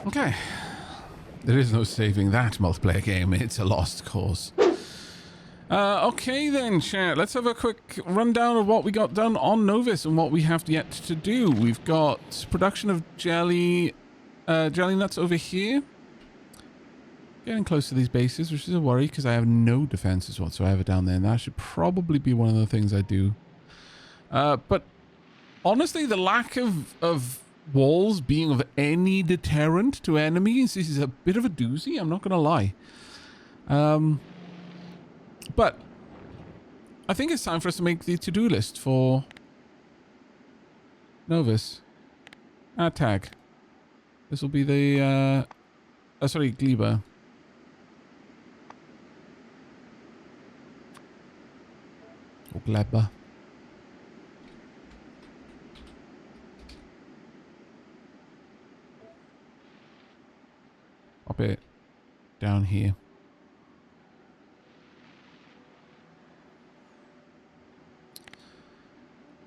Okay. There is no saving that multiplayer game. It's a lost cause. Okay then, chat. Let's have a quick rundown of what we got done on Novus and what we have yet to do. We've got production of jelly nuts over here. Getting close to these bases, which is a worry because I have no defenses whatsoever down there. And that should probably be one of the things I do. But honestly, the lack of walls being of any deterrent to enemies is a bit of a doozy. I'm not going to lie. But I think it's time for us to make the to-do list for Novus. Add tag. This will be the, sorry, Gleba. Or Gleba. Pop it down here.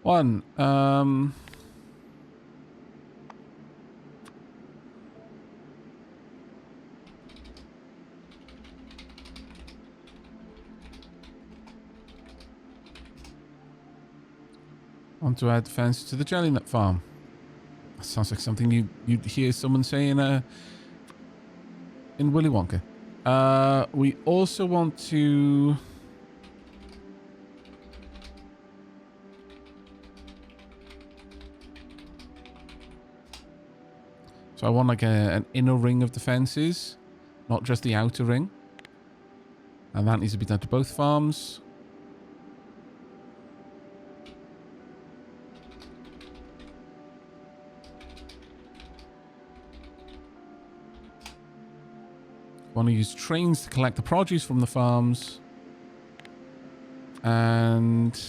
One, want to add fence to the jelly nut farm. That sounds like something you'd hear someone saying in Willy Wonka. We also want to... So I want like an inner ring of defenses, not just the outer ring. And that needs to be done to both farms. Want to use trains to collect the produce from the farms. And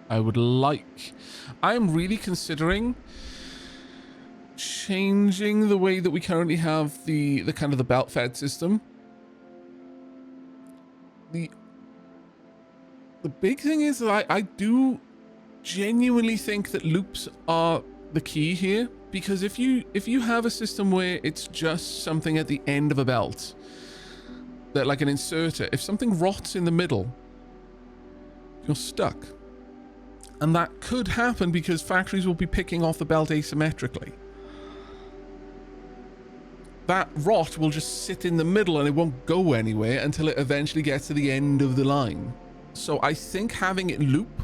I would like... I am really considering changing the way that we currently have the kind of the belt fed system. The big thing is that I do genuinely think that loops are the key here, because if you have a system where it's just something at the end of a belt, that like an inserter, if something rots in the middle, you're stuck. And that could happen because factories will be picking off the belt asymmetrically. That rot will just sit in the middle and it won't go anywhere until it eventually gets to the end of the line. So I think having it loop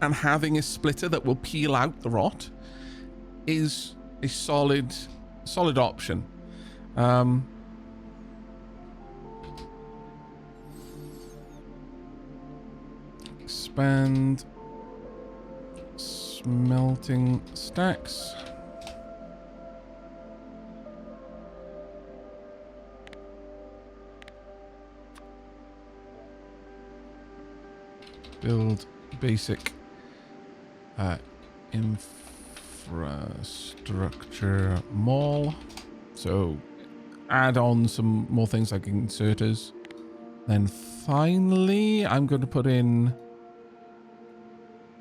and having a splitter that will peel out the rot is a solid option. Expand smelting stacks. Build basic infrastructure mall. So add on some more things like inserters. Then finally, I'm going to put in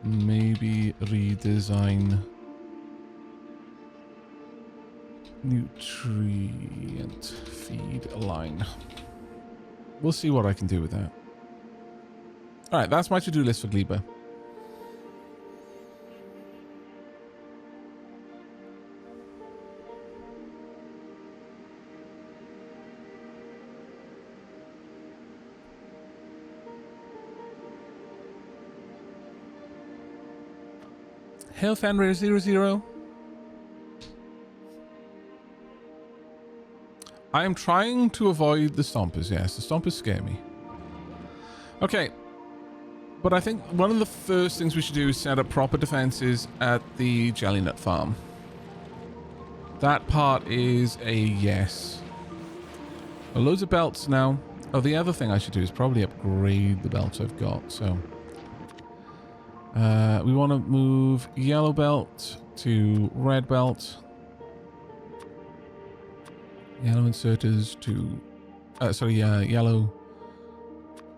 maybe redesign nutrient feed line. We'll see what I can do with that. All right, that's my to-do list for Gleba. Hail Fenrir 00. I am trying to avoid the stompers. Yes, the stompers scare me. Okay. But I think one of the first things we should do is set up proper defenses at the jelly nut farm. That part is a yes. Well, loads of belts now. Oh, the other thing I should do is probably upgrade the belts I've got. So we want to move yellow belt to red belt. Yellow inserters to... yellow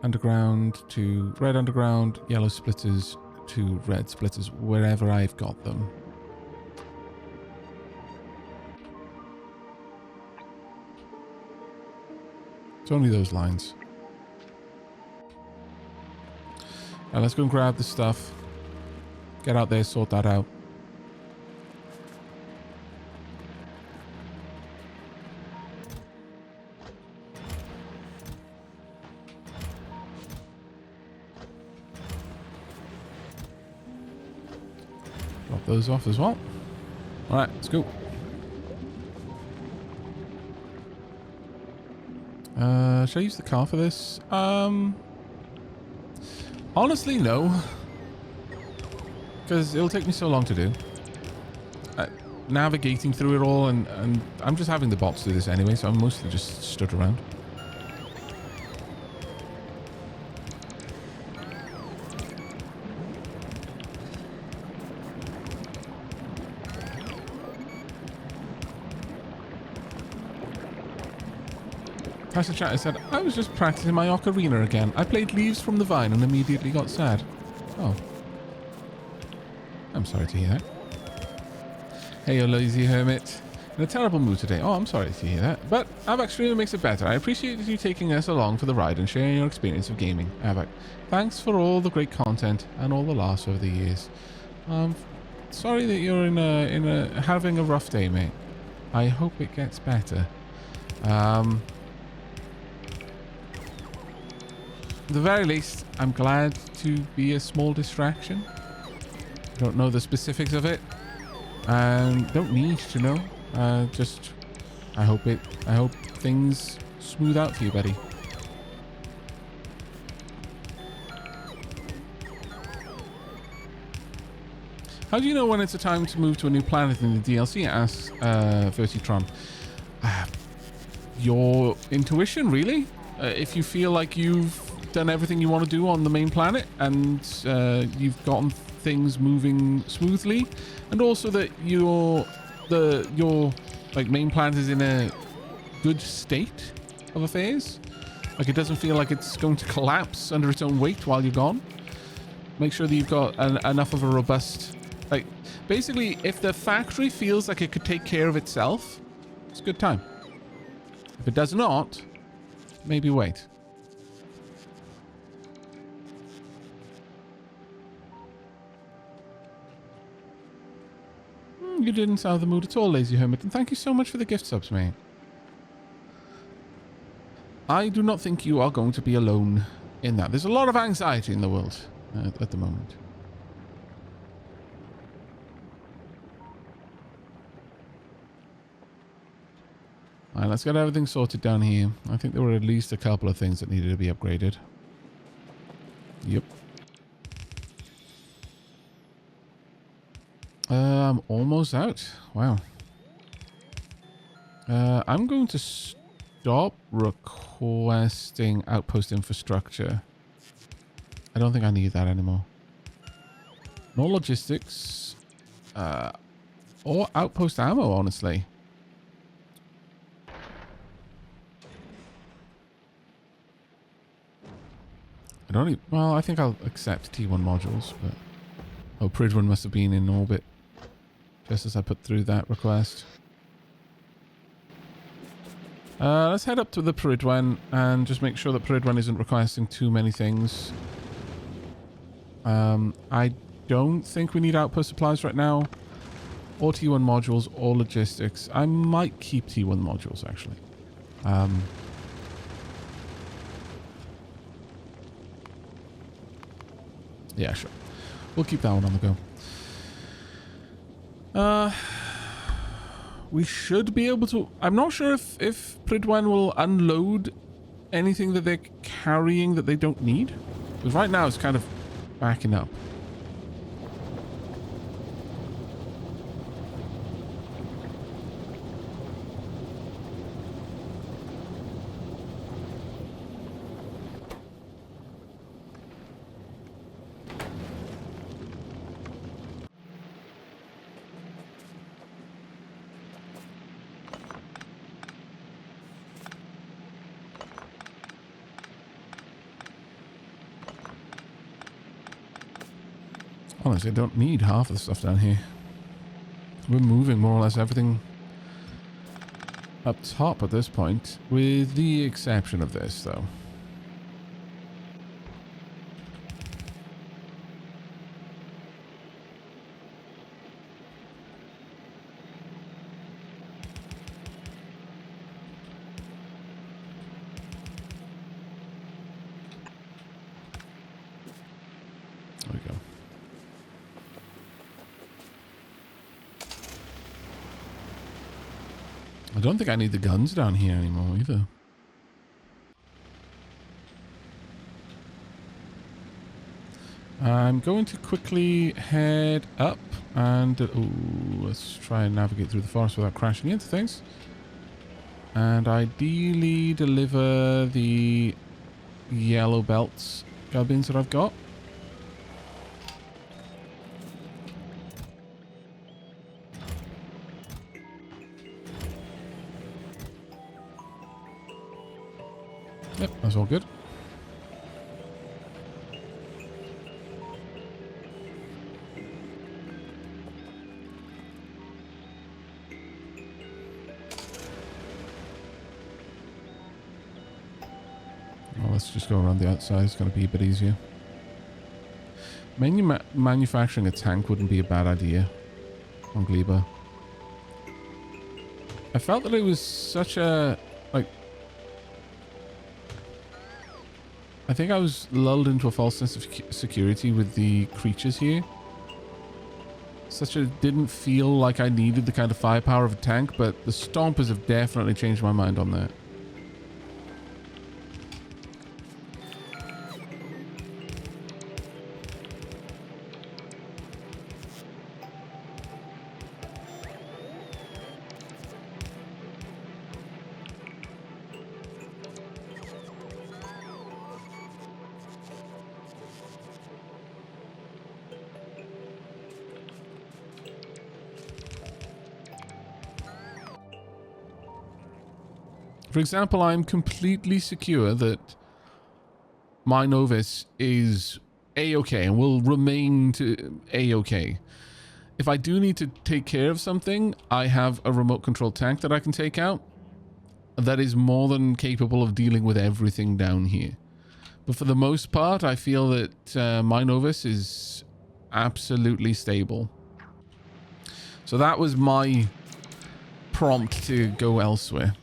underground to red underground, yellow splitters to red splitters, wherever I've got them. It's only those lines. Now let's go and grab the stuff. Get out there, sort that out. Drop those off as well. Alright, let's go. Should I use the car for this? Honestly, no. Because it'll take me so long to do. Navigating through it all, and I'm just having the bots do this anyway, so I'm mostly just stood around. Pastor Chatter said, I was just practicing my ocarina again. I played Leaves from the Vine and immediately got sad. Oh. I'm sorry to hear that. Hey, you lazy hermit. In a terrible mood today. Oh, I'm sorry to hear that. But Aavak streamer makes it better. I appreciate you taking us along for the ride and sharing your experience of gaming. Aavak, thanks for all the great content and all the laughs over the years. Sorry that you're having a rough day, mate. I hope it gets better. At the very least, I'm glad to be a small distraction. Don't know the specifics of it, and don't need to know. Just, I hope things smooth out for you, buddy. How do you know when it's a time to move to a new planet in the DLC? Asks Vertitron. Your intuition, really. If you feel like you've done everything you want to do on the main planet, and you've gotten things moving smoothly, and also that your like main planet is in a good state of affairs, like it doesn't feel like it's going to collapse under its own weight while you're gone. Make sure that you've got enough of a robust, like, basically if the factory feels like it could take care of itself, it's a good time. If it does not, maybe wait. You didn't sound the mood at all, Lazy Hermit, and thank you so much for the gift subs, mate. I do not think you are going to be alone in that. There's a lot of anxiety in the world at the moment. Alright, let's get everything sorted down here. I think there were at least a couple of things that needed to be upgraded. Yep. I'm almost out. Wow. I'm going to stop requesting outpost infrastructure. I don't think I need that anymore. No logistics. Or outpost ammo, honestly. I don't even, well, I think I'll accept T1 modules, but... Oh, Pridwin must have been in orbit just as I put through that request. Let's head up to the Pridwin and just make sure that Pridwin isn't requesting too many things. I don't think we need outpost supplies right now, or T1 modules, or logistics. I might keep T1 modules, actually. Yeah, sure. We'll keep that one on the go. We should be able to... I'm not sure if Pridwin will unload anything that they're carrying that they don't need. Because right now it's kind of backing up. Honestly, I don't need half of the stuff down here. We're moving more or less everything up top at this point, with the exception of this, though. There we go. I don't think I need the guns down here anymore either. I'm going to quickly head up and let's try and navigate through the forest without crashing into things. And ideally deliver the yellow belts gubbins that I've got. Yep, that's all good. Well, let's just go around the outside. It's going to be a bit easier. Manufacturing a tank wouldn't be a bad idea on Gleba. I felt that it was such a... I think I was lulled into a false sense of security with the creatures here. Didn't feel like I needed the kind of firepower of a tank, but the Stompers have definitely changed my mind on that. For example, I'm completely secure that my Novus is A-okay and will remain to A-okay. If I do need to take care of something, I have a remote control tank that I can take out that is more than capable of dealing with everything down here. But for the most part, I feel that my Novus is absolutely stable. So that was my prompt to go elsewhere.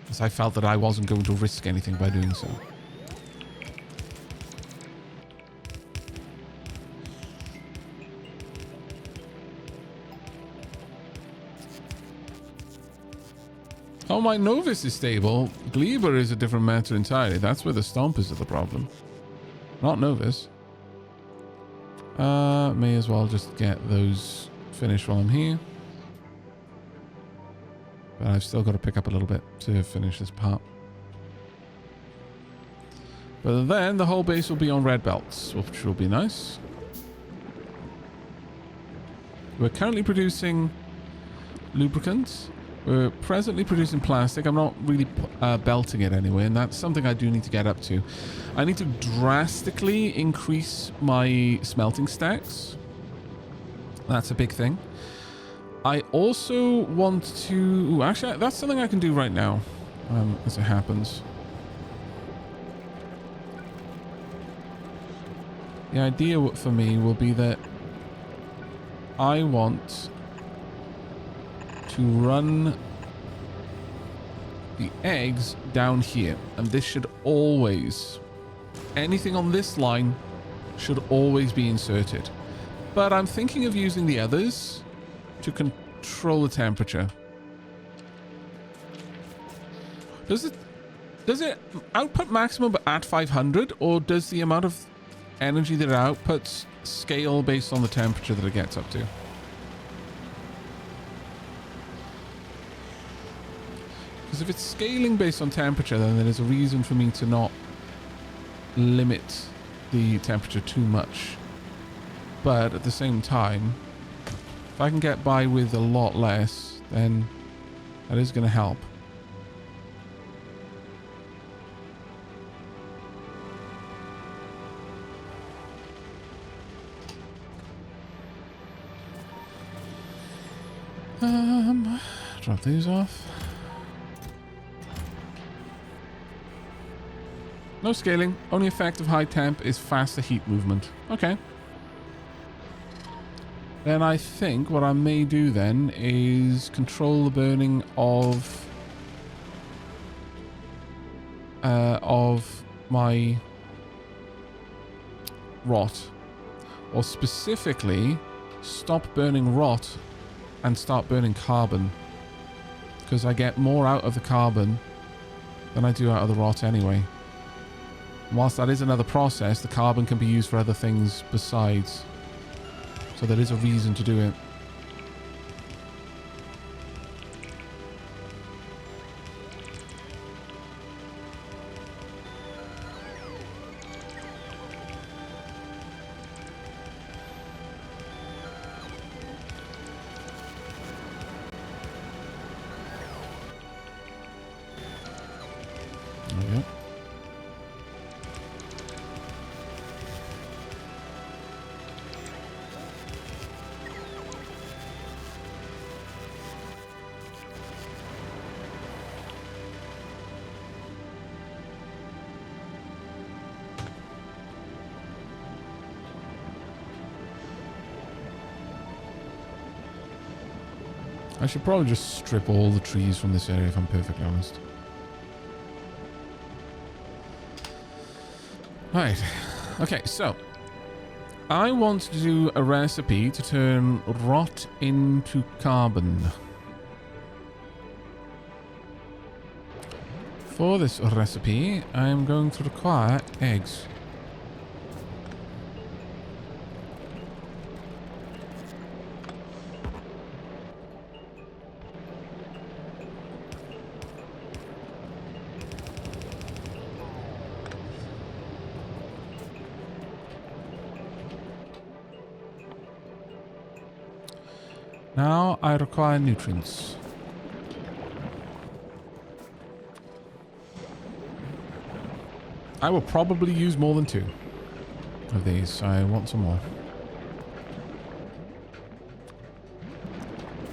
Because I felt that I wasn't going to risk anything by doing so. Oh, my Novus is stable. Gleba is a different matter entirely. That's where the Stompers are the problem. Not Novus. May as well just get those finished while I'm here. But I've still got to pick up a little bit to finish this part. But then the whole base will be on red belts, which will be nice. We're currently producing lubricants. We're presently producing plastic. I'm not really belting it anyway, and that's something I do need to get up to. I need to drastically increase my smelting stacks. That's a big thing. I also want to... Ooh, actually, that's something I can do right now, as it happens. The idea for me will be that I want to run the eggs down here. And this should always... Anything on this line should always be inserted. But I'm thinking of using the others to control the temperature. Does it output maximum at 500, or does the amount of energy that it outputs scale based on the temperature that it gets up to? Because if it's scaling based on temperature, then there is a reason for me to not limit the temperature too much. But at the same time, if I can get by with a lot less, then that is going to help. drop these off. No scaling. Only effect of high temp is faster heat movement. Okay. Then I think what I may do then is control the burning of my rot. Or specifically, stop burning rot and start burning carbon. Because I get more out of the carbon than I do out of the rot anyway. Whilst that is another process, the carbon can be used for other things besides. So there is a reason to do it. There we go. I should probably just strip all the trees from this area if I'm perfectly honest. Right. Okay, so I want to do a recipe to turn rot into carbon. For this recipe, I'm going to require eggs. Now I require nutrients. I will probably use more than 2 of these, so I want some more.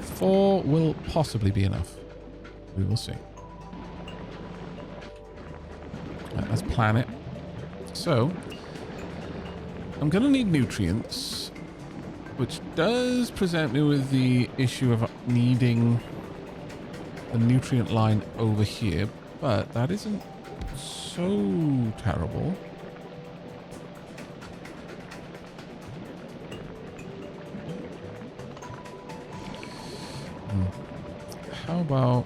4 will possibly be enough. We will see. Right, let's plan it. So, I'm going to need nutrients, which does present me with the issue of needing the nutrient line over here, but that isn't so terrible. How about...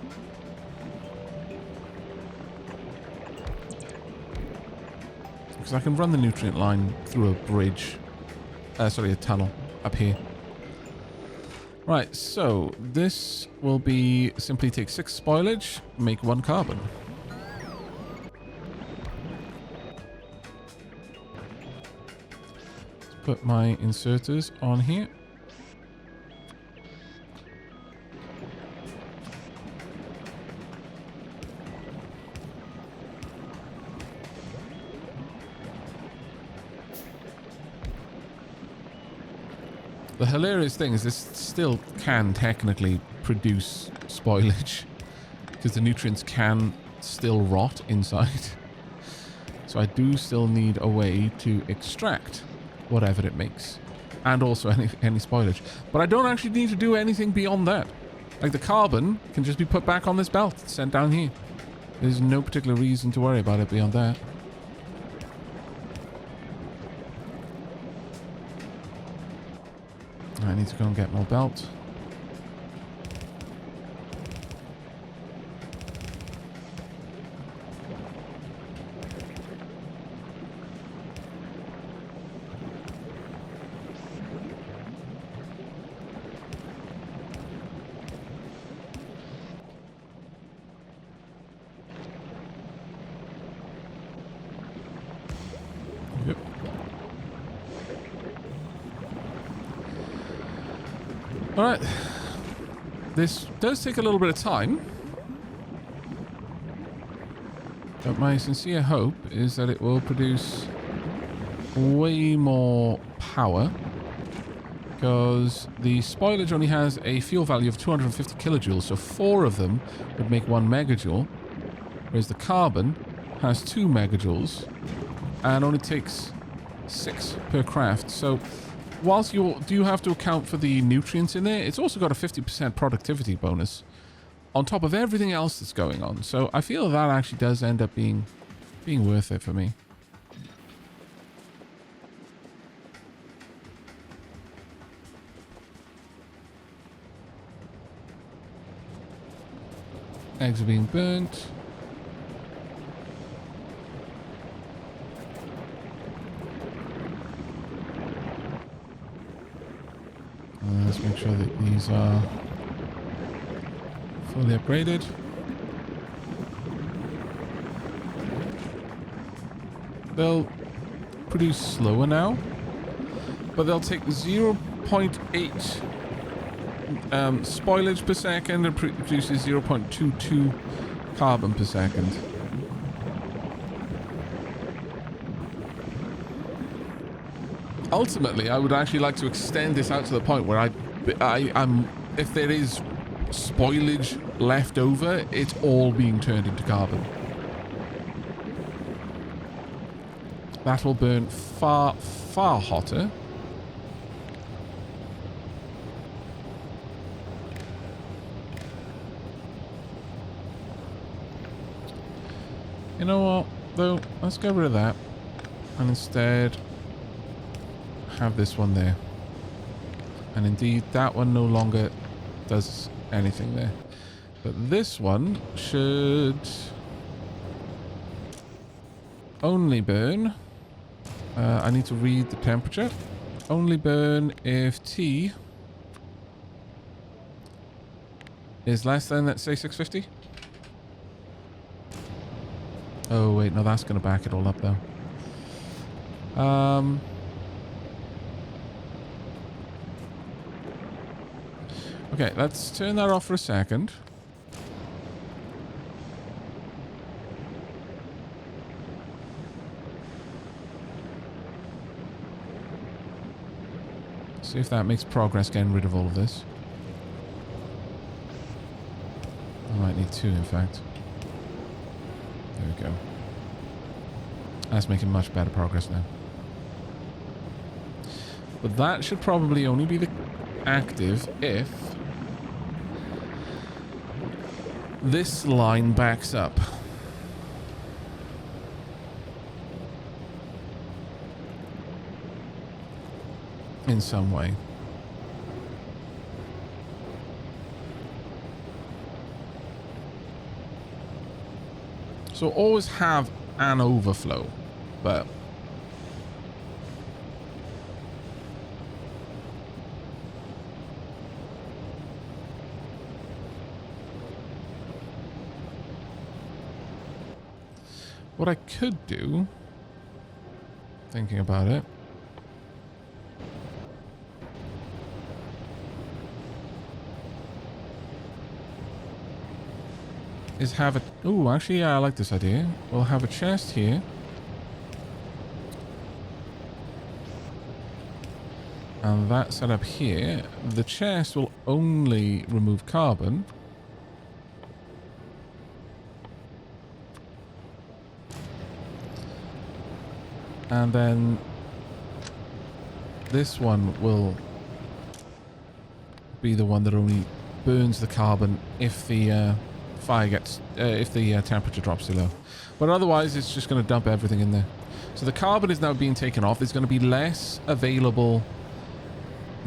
because I can run the nutrient line through a bridge. Sorry, a tunnel up here. Right, so this will be simply take 6 spoilage, make 1 carbon. Let's put my inserters on here. The hilarious thing is this still can technically produce spoilage because the nutrients can still rot inside. So I do still need a way to extract whatever it makes and also any spoilage. But I don't actually need to do anything beyond that. Like the carbon can just be put back on this belt, sent down here. There's no particular reason to worry about it beyond that. I need to go and get more belt. Yep. Alright, this does take a little bit of time, but my sincere hope is that it will produce way more power Because the spoilage only has a fuel value of 250 kilojoules, so 4 of them would make 1 megajoule, whereas the carbon has 2 megajoules and only takes 6 per craft. So whilst you do have to account for the nutrients in there, it's also got a 50% productivity bonus on top of everything else that's going on. So I feel that actually does end up being worth it for me. Eggs are being burnt. Let's make sure that these are fully upgraded. They'll produce slower now, but they'll take 0.8 spoilage per second and produces 0.22 carbon per second. Ultimately, I would actually like to extend this out to the point where if there is spoilage left over, it's all being turned into carbon. That will burn far, far hotter. You know what, though? Let's get rid of that. And instead have this one there. And indeed, that one no longer does anything there. But this one should only burn. I need to read the temperature. Only burn if T is less than, let's say, 650. Oh, wait, no, that's going to back it all up, though. Okay, let's turn that off for a second. See if that makes progress getting rid of all of this. I might need 2, in fact. There we go. That's making much better progress now. But that should probably only be the active if this line backs up. In some way. So always have an overflow, but what I could do, thinking about it, is have a... Oh, actually, yeah, I like this idea. We'll have a chest here. And that set up here. The chest will only remove carbon. And then this one will be the one that only burns the carbon if the fire gets, if the temperature drops too low. But otherwise, it's just going to dump everything in there. So the carbon is now being taken off. There's going to be less available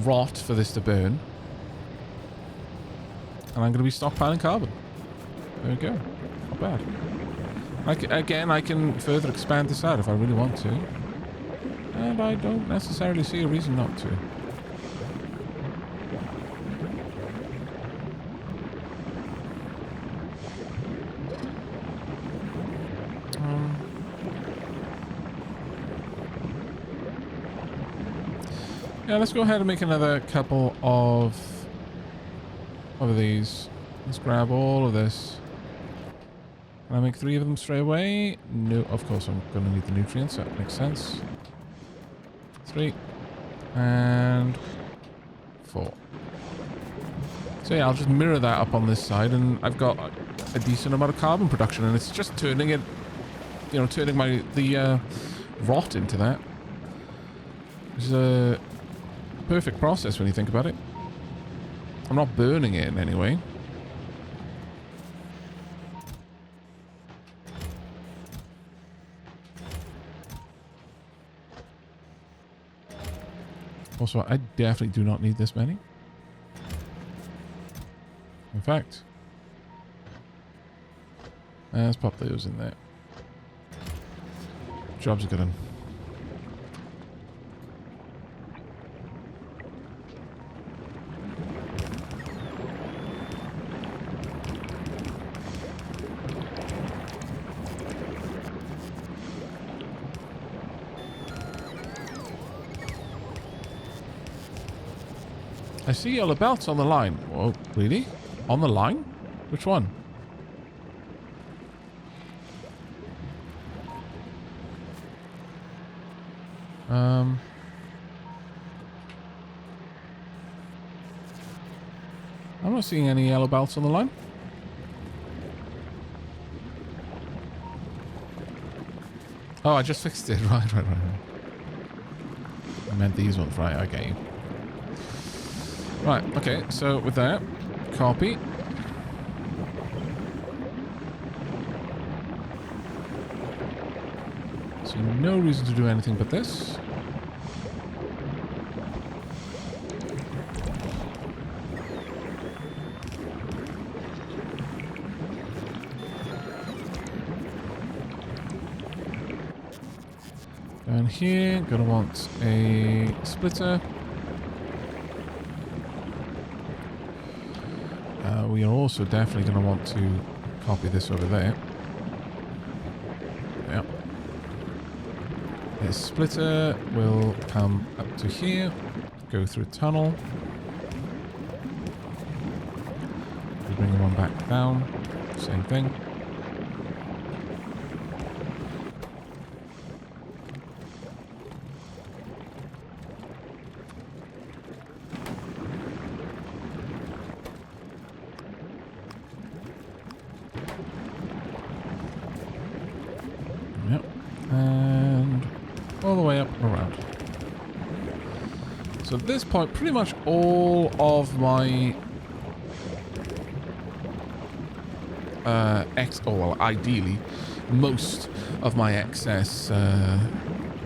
rot for this to burn. And I'm going to be stockpiling carbon. There we go. Not bad. Again, I can further expand this out if I really want to. And I don't necessarily see a reason not to. Yeah, let's go ahead and make another couple of these. Let's grab all of this. Can I make 3 of them straight away? No, of course I'm going to need the nutrients. That makes sense. 3. And for. So yeah, I'll just mirror that up on this side, and I've got a decent amount of carbon production, and it's just turning it, you know, turning the rot into that. It's a perfect process when you think about it. I'm not burning it in any way. Also, I definitely do not need this many. In fact, let's pop those in there. Job's a good one. I see yellow belts on the line. Whoa, really? On the line? Which one? I'm not seeing any yellow belts on the line. Oh, I just fixed it. Right. I meant these ones. Right, I get you. Right, okay, so with that, copy. So no reason to do anything but this. Down here, gonna want a splitter. We are also definitely going to want to copy this over there. Yep. This splitter will come up to here, go through a tunnel. We bring one back down, same thing. So at this point, pretty much all of my ideally, most of my excess,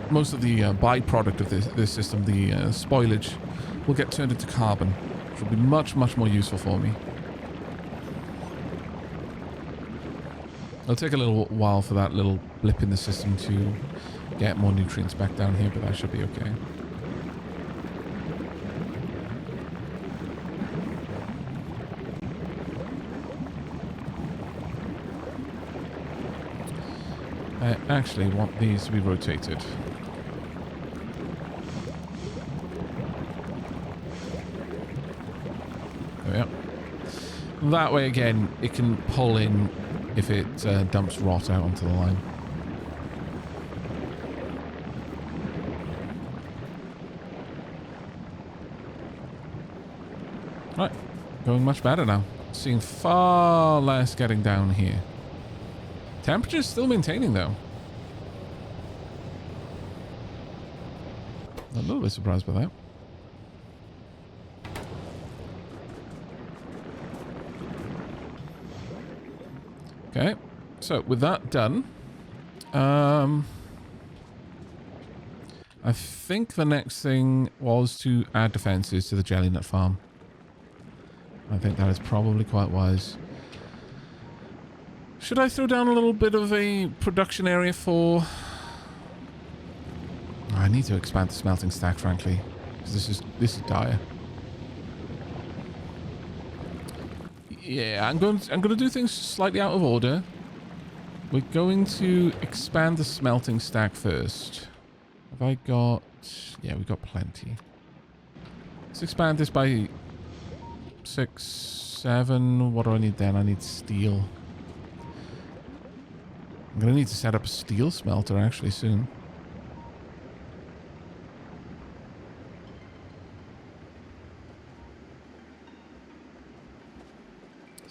most of the byproduct of this system, the spoilage, will get turned into carbon, which will be much more useful for me. It'll take a little while for that little blip in the system to get more nutrients back down here, but that should be okay. I actually want these to be rotated. There we are. That way, again, it can pull in if it dumps rot out onto the line. Right, going much better now. Seeing far less getting down here. Temperature's still maintaining though. A little bit surprised by that. Okay, so with that done, I think the next thing was to add defenses to the jelly nut farm. I think that is probably quite wise. Should I throw down a little bit of a production area for... Oh, I need to expand the smelting stack, frankly, because this is dire. Yeah, I'm going to do things slightly out of order. We're going to expand the smelting stack first. Have I got... Yeah, we've got plenty. Let's expand this by 6, 7. What do I need then? I need steel. I'm going to need to set up a steel smelter actually soon.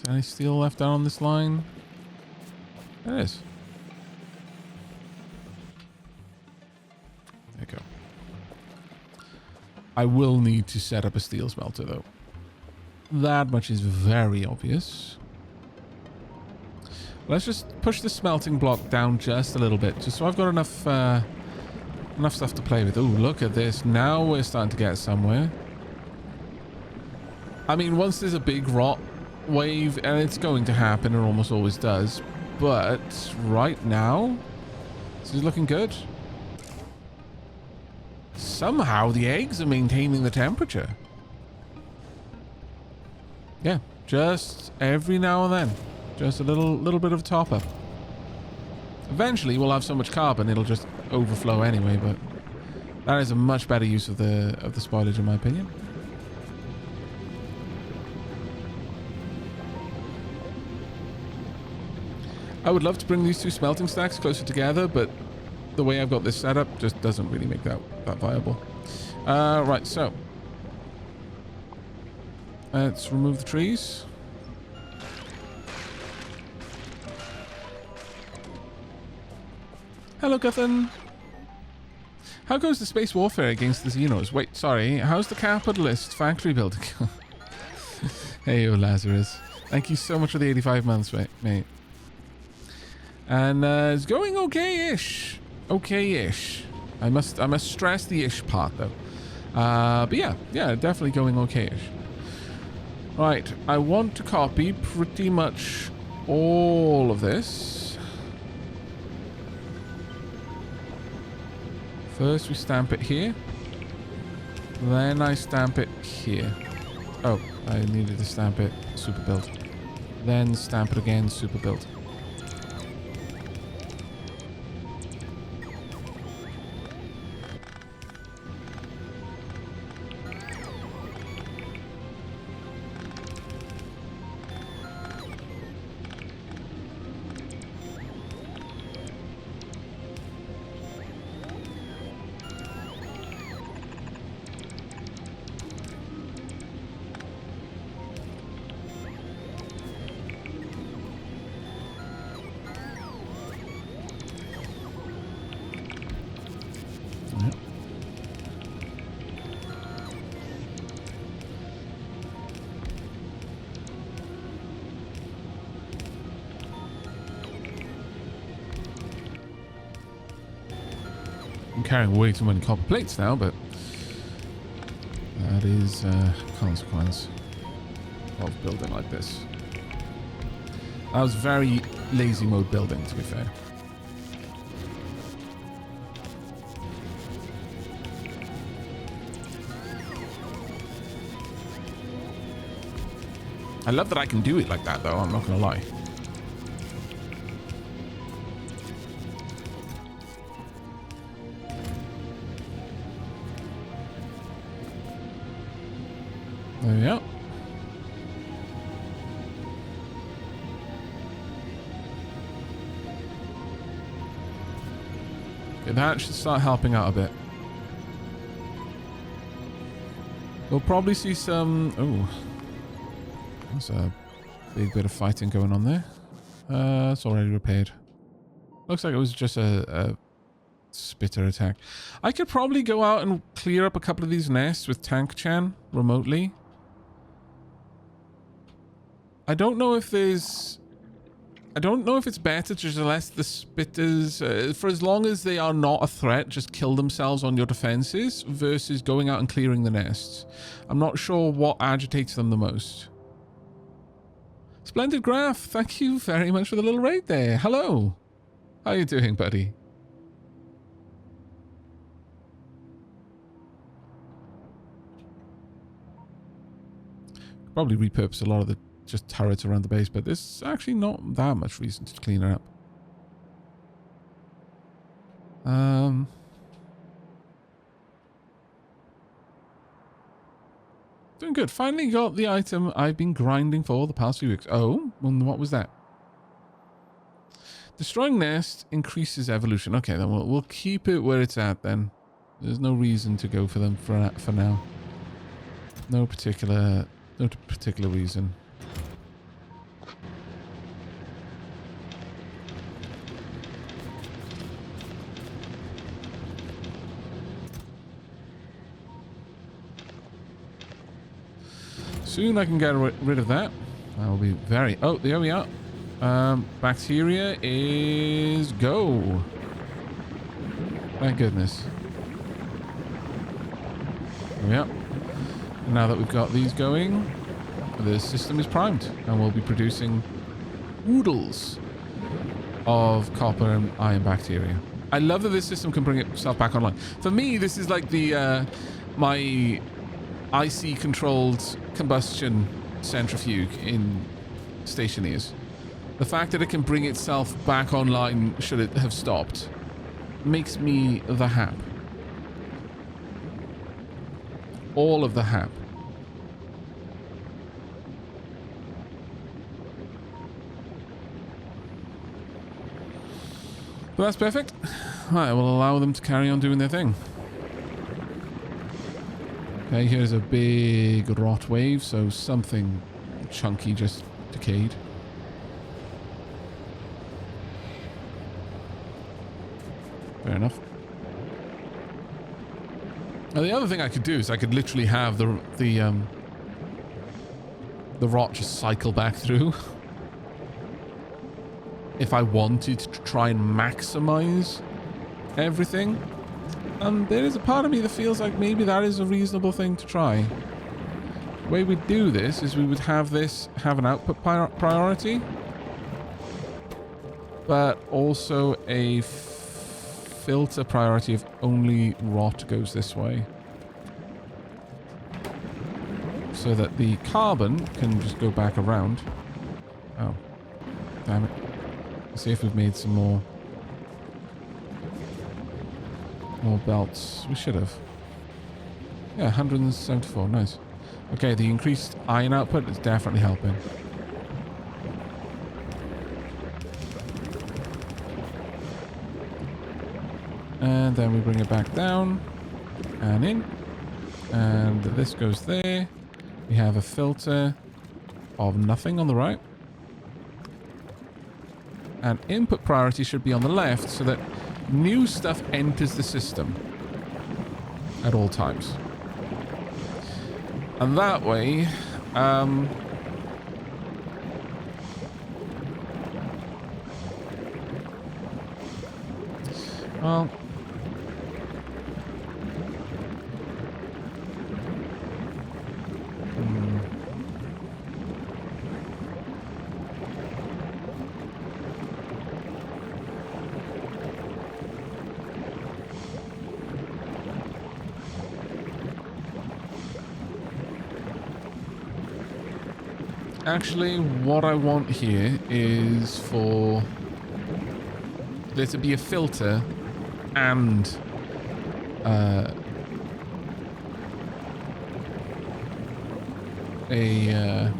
Any steel left down on this line? There is. There you go. I will need to set up a steel smelter, though. That much is very obvious. Let's just push the smelting block down just a little bit, just so I've got enough enough stuff to play with. Oh, look at this. Now we're starting to get somewhere. I mean, once there's a big rot wave, and it's going to happen, it almost always does, but right now, this is looking good. Somehow the eggs are maintaining the temperature. Yeah, just every now and then. Just a little bit of a top up. Eventually we'll have so much carbon it'll just overflow anyway, but that is a much better use of the spoilage in my opinion. I would love to bring these two smelting stacks closer together, but the way I've got this set up just doesn't really make that viable. Right, so let's remove the trees. Hello, Guthan. How goes the space warfare against the Xenos? Wait, sorry. How's the capitalist factory building? Hey, Lazarus. Thank you so much for the 85 months, mate. And it's going okay-ish. Okay-ish. I must stress the ish part, though. But yeah, definitely going okay-ish. Right, I want to copy pretty much all of this. First we stamp it here. Then I stamp it here. Oh, I needed to stamp it super build. Then stamp it again super build. Carrying way too many copper plates now, but that is a consequence of building like this. That was very lazy mode building, to be fair. I love that I can do it like that, though, I'm not gonna lie. There we go. Okay, that should start helping out a bit. We'll probably see some... Oh. There's a big bit of fighting going on there. It's already repaired. Looks like it was just a spitter attack. I could probably go out and clear up a couple of these nests with Tank-chan remotely. I don't know if it's better to just let the spitters, for as long as they are not a threat, just kill themselves on your defenses versus going out and clearing the nests. I'm not sure what agitates them the most. Splendid Graph, thank you very much for the little raid there. Hello. How you doing, buddy? Probably repurpose a lot of the just turrets around the base, but there's actually not that much reason to clean it up. Doing good. Finally got the item I've been grinding for the past few weeks. Oh, what was that? Destroying nest increases evolution. Okay, then we'll keep it where it's at then. There's no reason to go for them for now. No particular reason. soon I can get rid of that, I will be very... Oh, there we are. Bacteria is go. Thank goodness. Yep. Now that we've got these going, the system is primed and we'll be producing oodles of copper and iron bacteria. I love that this system can bring itself back online. For me, this is like the my IC controlled combustion centrifuge in stationeers. The fact that it can bring itself back online should it have stopped makes me the hap. All of the hap. But that's perfect. I will allow them to carry on doing their thing. Okay, here's a big rot wave, so something chunky just decayed. Fair enough. Now the other thing I could do is I could literally have the rot just cycle back through. If I wanted to try and maximize everything. There is a part of me that feels like maybe that is a reasonable thing to try. The way we do this is we would have this have an output priority, but also a filter priority if only rot goes this way. So that the carbon can just go back around. Oh, damn it. Let's see if we've made some more belts. We should have. Yeah, 174. Nice. Okay, the increased iron output is definitely helping. And then we bring it back down and in. And this goes there. We have a filter of nothing on the right. And input priority should be on the left so that new stuff enters the system at all times. And that way, well, actually, what I want here is for there to be a filter and a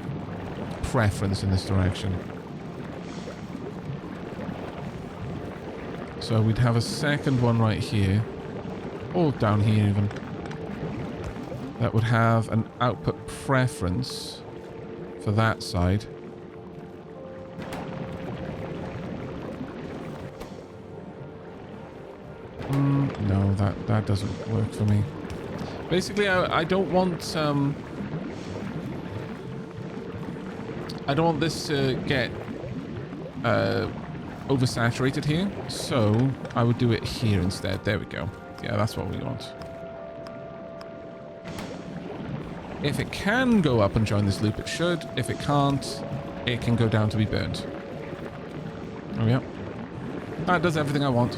preference in this direction. So we'd have a second one right here, or down here even, that would have an output preference for that side. No, that doesn't work for me. Basically, I don't want I don't want this to get oversaturated here, so I would do it here instead. There we go. Yeah, that's what we want. If it can go up and join this loop, it should. If it can't, it can go down to be burned. Oh, yeah. That does everything I want.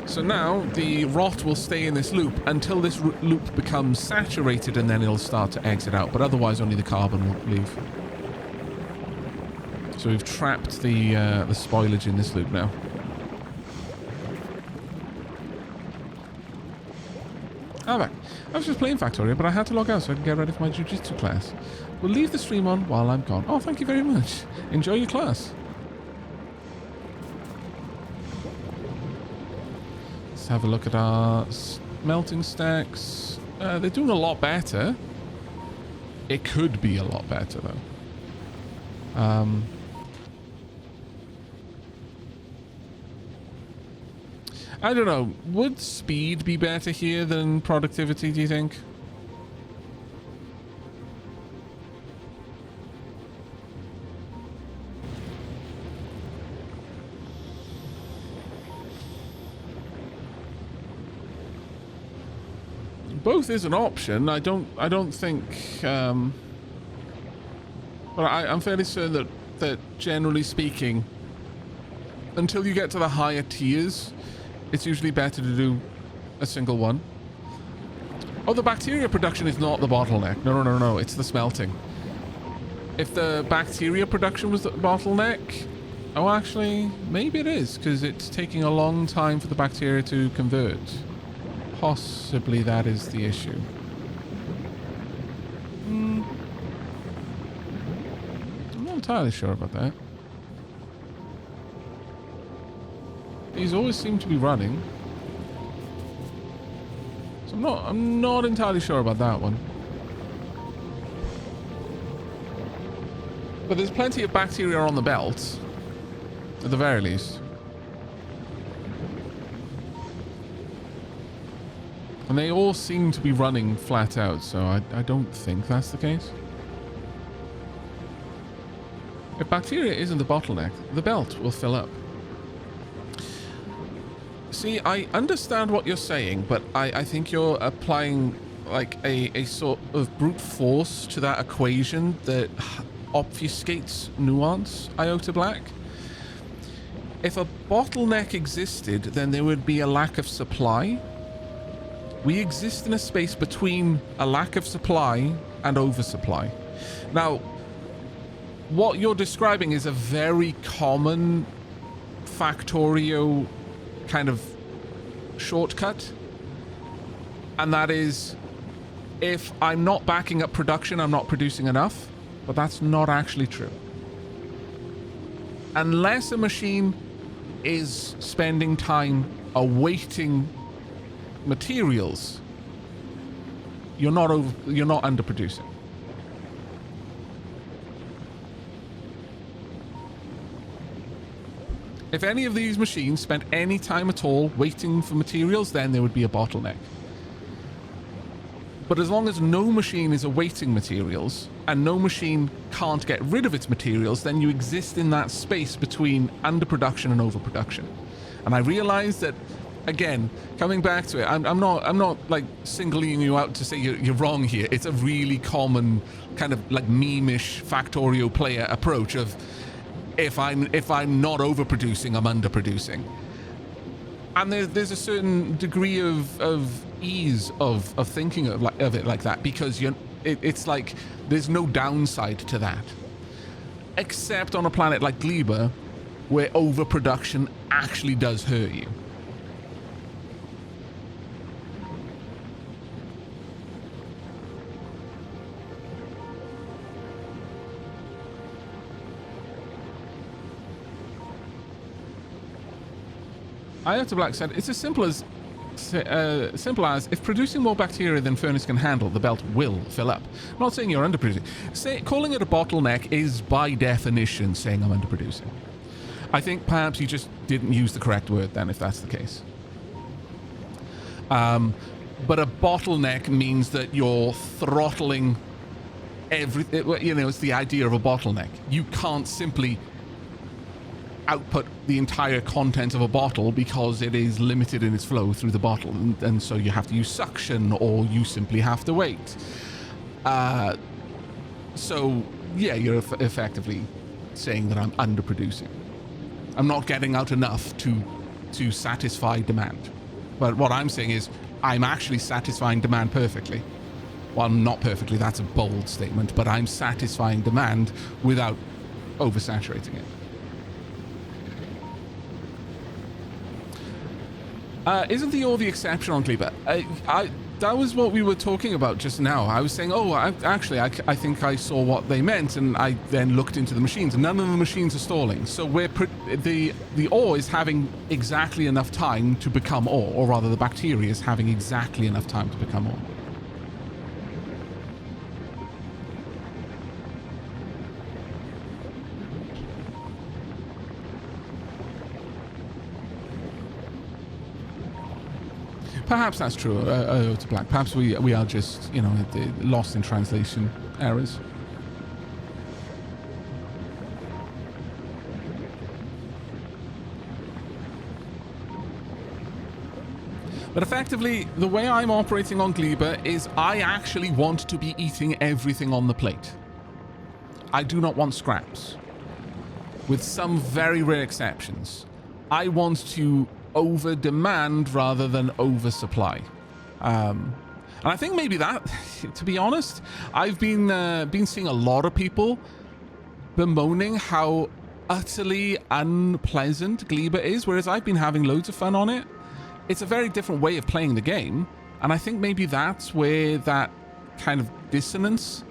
So now the rot will stay in this loop until this loop becomes saturated, and then it'll start to exit out. But otherwise, only the carbon will leave. So we've trapped the spoilage in this loop now. Aavak. I was just playing Factorio, but I had to log out so I can get ready for my jiu-jitsu class. We'll leave the stream on while I'm gone. Oh, thank you very much. Enjoy your class. Let's have a look at our smelting stacks. They're doing a lot better. It could be a lot better, though. I don't know. Would speed be better here than productivity, do you think? both is an option. I don't think, but I'm fairly certain that generally speaking, until you get to the higher tiers, it's usually better to do a single one. Oh, the bacteria production is not the bottleneck. No, it's the smelting. If the bacteria production was the bottleneck, oh, actually, maybe it is, because it's taking a long time for the bacteria to convert. Possibly that is the issue. I'm not entirely sure about that. These always seem to be running. So I'm not entirely sure about that one. But there's plenty of bacteria on the belt, at the very least. And they all seem to be running flat out, so I don't think that's the case. If bacteria isn't the bottleneck, the belt will fill up. See, I understand what you're saying, but I think you're applying like a sort of brute force to that equation that obfuscates nuance, Iota Black. If a bottleneck existed, then there would be a lack of supply. We exist in a space between a lack of supply and oversupply. Now, what you're describing is a very common Factorio kind of shortcut, and that is, if I'm not backing up production, I'm not producing enough. But that's not actually true. Unless a machine is spending time awaiting materials, you're not underproducing. If any of these machines spent any time at all waiting for materials, then there would be a bottleneck. But as long as no machine is awaiting materials, and no machine can't get rid of its materials, then you exist in that space between underproduction and overproduction. And I realize that, again, coming back to it, I'm not like singling you out to say you're wrong here. It's a really common kind of like meme-ish Factorio player approach of, if I'm not overproducing, I'm underproducing. And there's a certain degree of ease of thinking of it like that, because it's like there's no downside to that, except on a planet like Gleba, where overproduction actually does hurt you. Iota Black said, it's as simple as if producing more bacteria than Furnace can handle, the belt will fill up. I'm not saying you're underproducing. Calling it a bottleneck is by definition saying I'm underproducing. I think perhaps you just didn't use the correct word then, if that's the case. But a bottleneck means that you're throttling everything. You know, it's the idea of a bottleneck. You can't simply output the entire content of a bottle because it is limited in its flow through the bottle, and so you have to use suction, or you simply have to wait. So yeah, you're effectively saying that I'm underproducing. I'm not getting out enough to satisfy demand. But what I'm saying is I'm actually satisfying demand perfectly. Well, not perfectly, that's a bold statement, but I'm satisfying demand without oversaturating it. Isn't the ore the exception on Gleba? That was what we were talking about just now. I was saying, I think I saw what they meant, and I then looked into the machines, and none of the machines are stalling. So the ore is having exactly enough time to become ore, or rather the bacteria is having exactly enough time to become ore. Perhaps that's true, to Black. Perhaps we are just, lost in translation errors. But effectively, the way I'm operating on Gleba is I actually want to be eating everything on the plate. I do not want scraps. With some very rare exceptions. I want to over-demand rather than oversupply. And I think maybe that, to be honest, I've been seeing a lot of people bemoaning how utterly unpleasant Gleba is, whereas I've been having loads of fun on it. It's a very different way of playing the game, and I think maybe that's where that kind of dissonance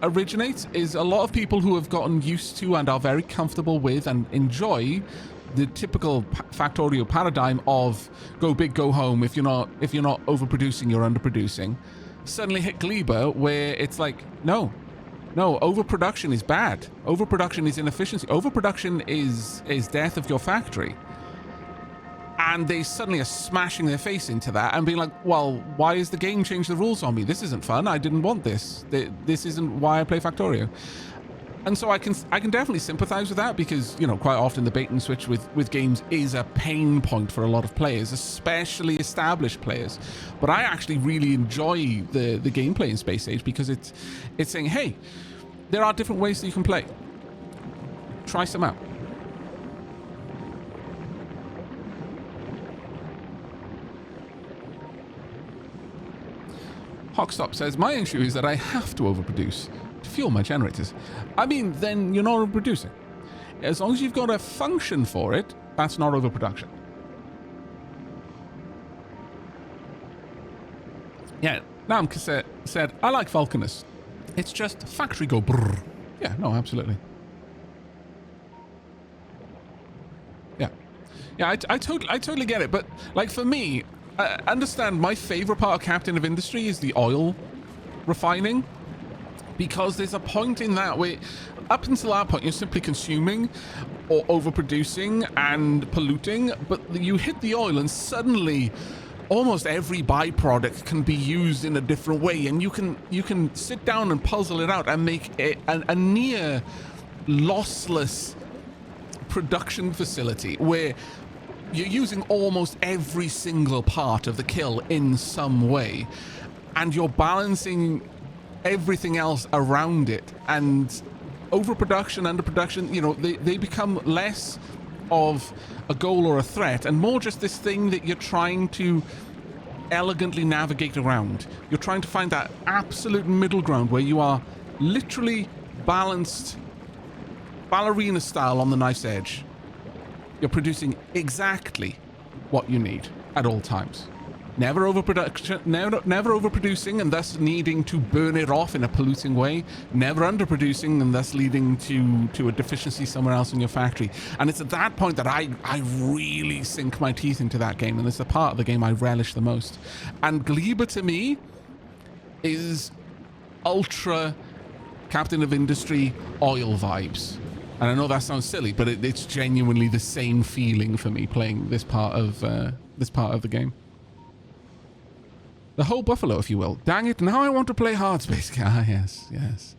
originates, is a lot of people who have gotten used to and are very comfortable with and enjoy the typical Factorio paradigm of go big, go home. If you're not overproducing, you're underproducing. Suddenly hit Gleba, where it's like, no, overproduction is bad. Overproduction is inefficiency. Overproduction is death of your factory. And they suddenly are smashing their face into that and being like, well, why has the game changed the rules on me? This isn't fun. I didn't want this. This isn't why I play Factorio. And so I can definitely sympathize with that, because, you know, quite often the bait and switch with games is a pain point for a lot of players, especially established players. But I actually really enjoy the gameplay in Space Age, because it's saying, hey, there are different ways that you can play. Try some out. Hawkstop says, my issue is that I have to overproduce to fuel my generators. I mean, then you're not overproducing. As long as you've got a function for it, that's not overproduction. Yeah, Nam said, I like Vulcanus. It's just factory go brrr. Yeah, no, absolutely. Yeah. Yeah, I totally get it. But, like, for me, understand my favorite part of Captain of Industry is the oil refining, because there's a point in that where up until that point you're simply consuming or overproducing and polluting, but you hit the oil and suddenly almost every byproduct can be used in a different way, and you can sit down and puzzle it out and make a near lossless production facility where you're using almost every single part of the kill in some way, and you're balancing everything else around it. And overproduction, underproduction, you know, they become less of a goal or a threat and more just this thing that you're trying to elegantly navigate around. You're trying to find that absolute middle ground where you are literally balanced, ballerina style on the knife's edge. You're producing exactly what you need at all times. Never overproduction, never overproducing and thus needing to burn it off in a polluting way. Never underproducing and thus leading to a deficiency somewhere else in your factory. And it's at that point that I really sink my teeth into that game, and it's the part of the game I relish the most. And Gleba to me is ultra Captain of Industry oil vibes. And I know that sounds silly, but it's genuinely the same feeling for me playing this part of the game. The whole buffalo, if you will. Dang it, now I want to play Hard Space. Ah, yes.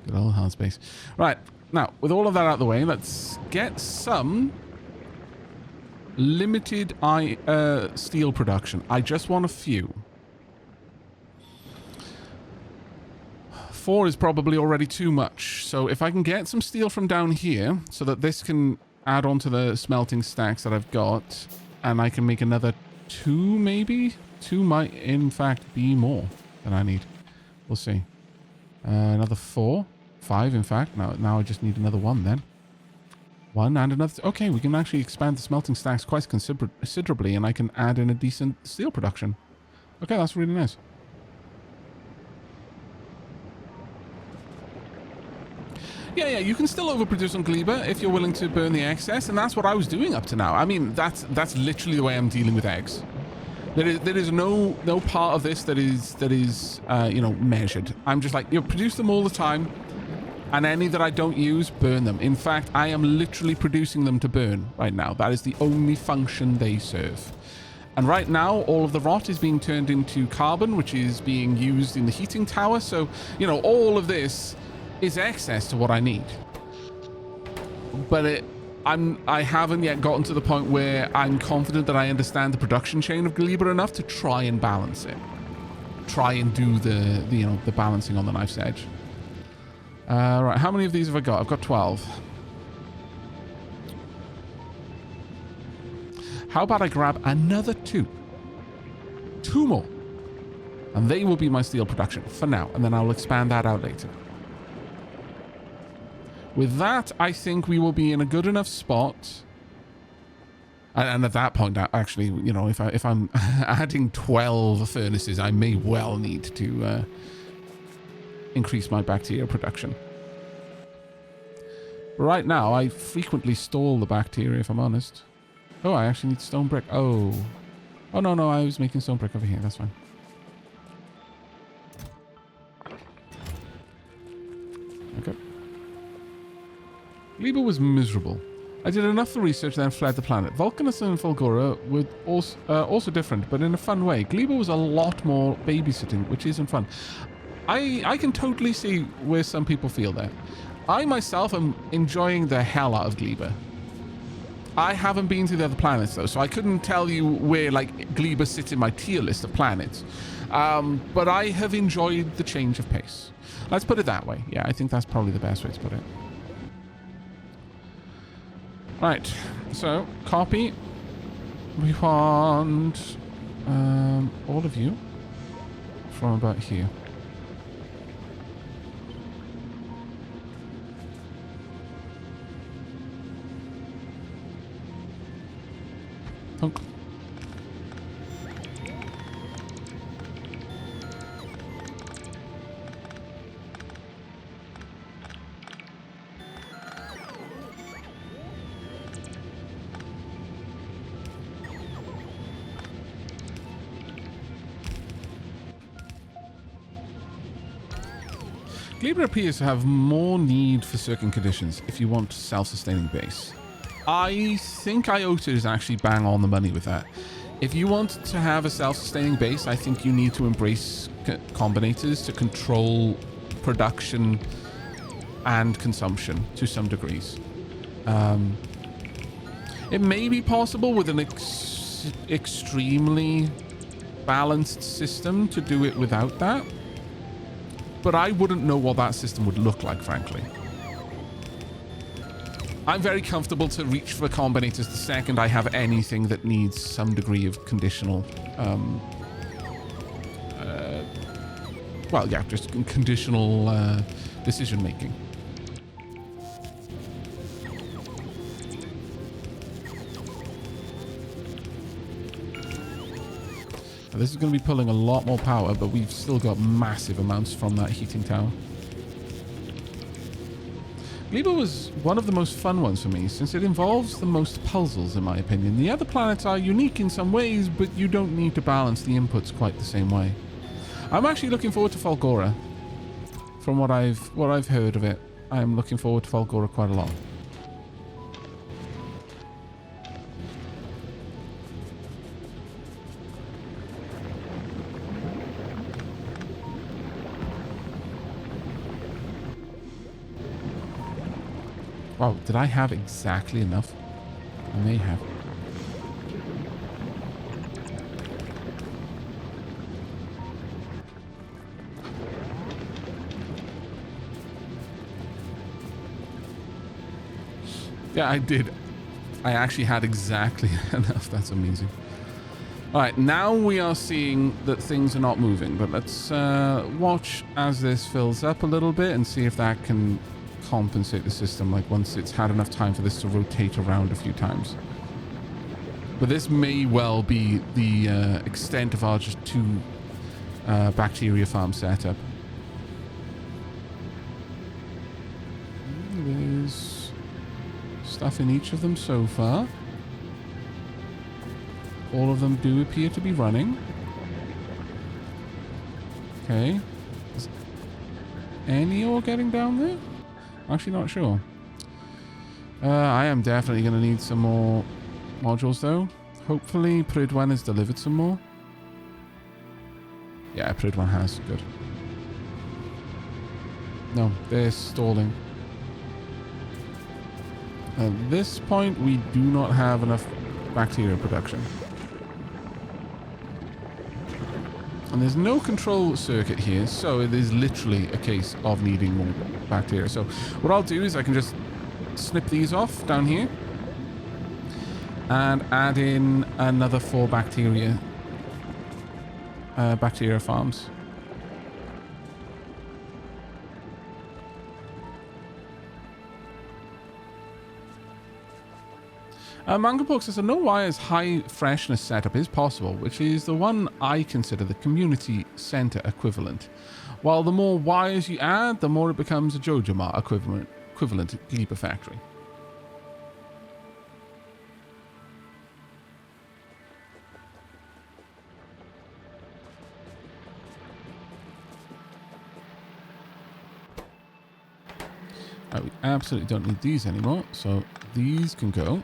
Good old Hard Space. Right, now, with all of that out of the way, let's get some limited steel production. I just want a few. 4 is probably already too much. So if I can get some steel from down here so that this can add on to the smelting stacks that I've got, and I can make another 2 maybe? 2 might in fact be more than I need. We'll see. Another 4. 5 in fact. Now I just need another 1 then. 1 and another... Okay, we can actually expand the smelting stacks quite considerably, and I can add in a decent steel production. Okay, that's really nice. Yeah, you can still overproduce on Gleba if you're willing to burn the excess, and that's what I was doing up to now. I mean, that's literally the way I'm dealing with eggs. There is no part of this that is you know, measured. I'm just like, you know, produce them all the time, and any that I don't use, burn them. In fact, I am literally producing them to burn right now. That is the only function they serve. And right now, all of the rot is being turned into carbon, which is being used in the heating tower. So, you know, all of this is excess to what I need. But I haven't yet gotten to the point where I'm confident that I understand the production chain of Gleba enough to try and balance it. Try and do the balancing on the knife's edge. Right, how many of these have I got? I've got 12. How about I grab another 2? 2 more. And they will be my steel production for now. And then I'll expand that out later. With that, I think we will be in a good enough spot. And at that point, actually, you know, if I'm adding 12 furnaces, I may well need to increase my bacteria production. Right now, I frequently stall the bacteria, if I'm honest. Oh, I actually need stone brick. Oh. Oh, no, I was making stone brick over here. That's fine. Okay. Gleba was miserable. I did enough for research, then fled the planet. Vulcanus and Fulgora were also different, but in a fun way. Gleba was a lot more babysitting, which isn't fun. I can totally see where some people feel that. I myself am enjoying the hell out of Gleba. I haven't been to the other planets, though, so I couldn't tell you where, like, Gleba sits in my tier list of planets. But I have enjoyed the change of pace. Let's put it that way. Yeah, I think that's probably the best way to put it. Right, so, copy. We want all of you from about here. Thunk. Gleba appears to have more need for certain conditions if you want self-sustaining base. I think IOTA is actually bang on the money with that. If you want to have a self-sustaining base, I think you need to embrace combinators to control production and consumption to some degrees. It may be possible with an extremely balanced system to do it without that, but I wouldn't know what that system would look like, frankly. I'm very comfortable to reach for combinators the second I have anything that needs some degree of conditional, well, yeah, just conditional decision making. This is going to be pulling a lot more power, but we've still got massive amounts from that heating tower. Gleba was one of the most fun ones for me, since it involves the most puzzles, in my opinion. The other planets are unique in some ways, but you don't need to balance the inputs quite the same way. I'm actually looking forward to Fulgora. From what I've heard of it, I'm looking forward to Fulgora quite a lot. Wow, did I have exactly enough? I may have. Yeah, I did. I actually had exactly enough. That's amazing. All right, now we are seeing that things are not moving, but let's watch as this fills up a little bit and see if that can compensate the system, like once it's had enough time for this to rotate around a few times. But this may well be the extent of our just 2 bacteria farm setup. There's stuff in each of them so far. All of them do appear to be running. Okay. Is any ore getting down there? Actually not sure. I am definitely going to need some more modules though. Hopefully Pridwan has delivered some more. Yeah, Pridwan has. Good. No, they're stalling. At this point, we do not have enough bacteria production. And there's no control circuit here, so it is literally a case of needing more bacteria. So what I'll do is I can just snip these off down here and add in another 4 bacteria farms. Mangopork says, I know why his high freshness setup is possible, which is the one I consider the community center equivalent. While the more wires you add, the more it becomes a Jojama equivalent Gleeper factory. Right, we absolutely don't need these anymore, so these can go.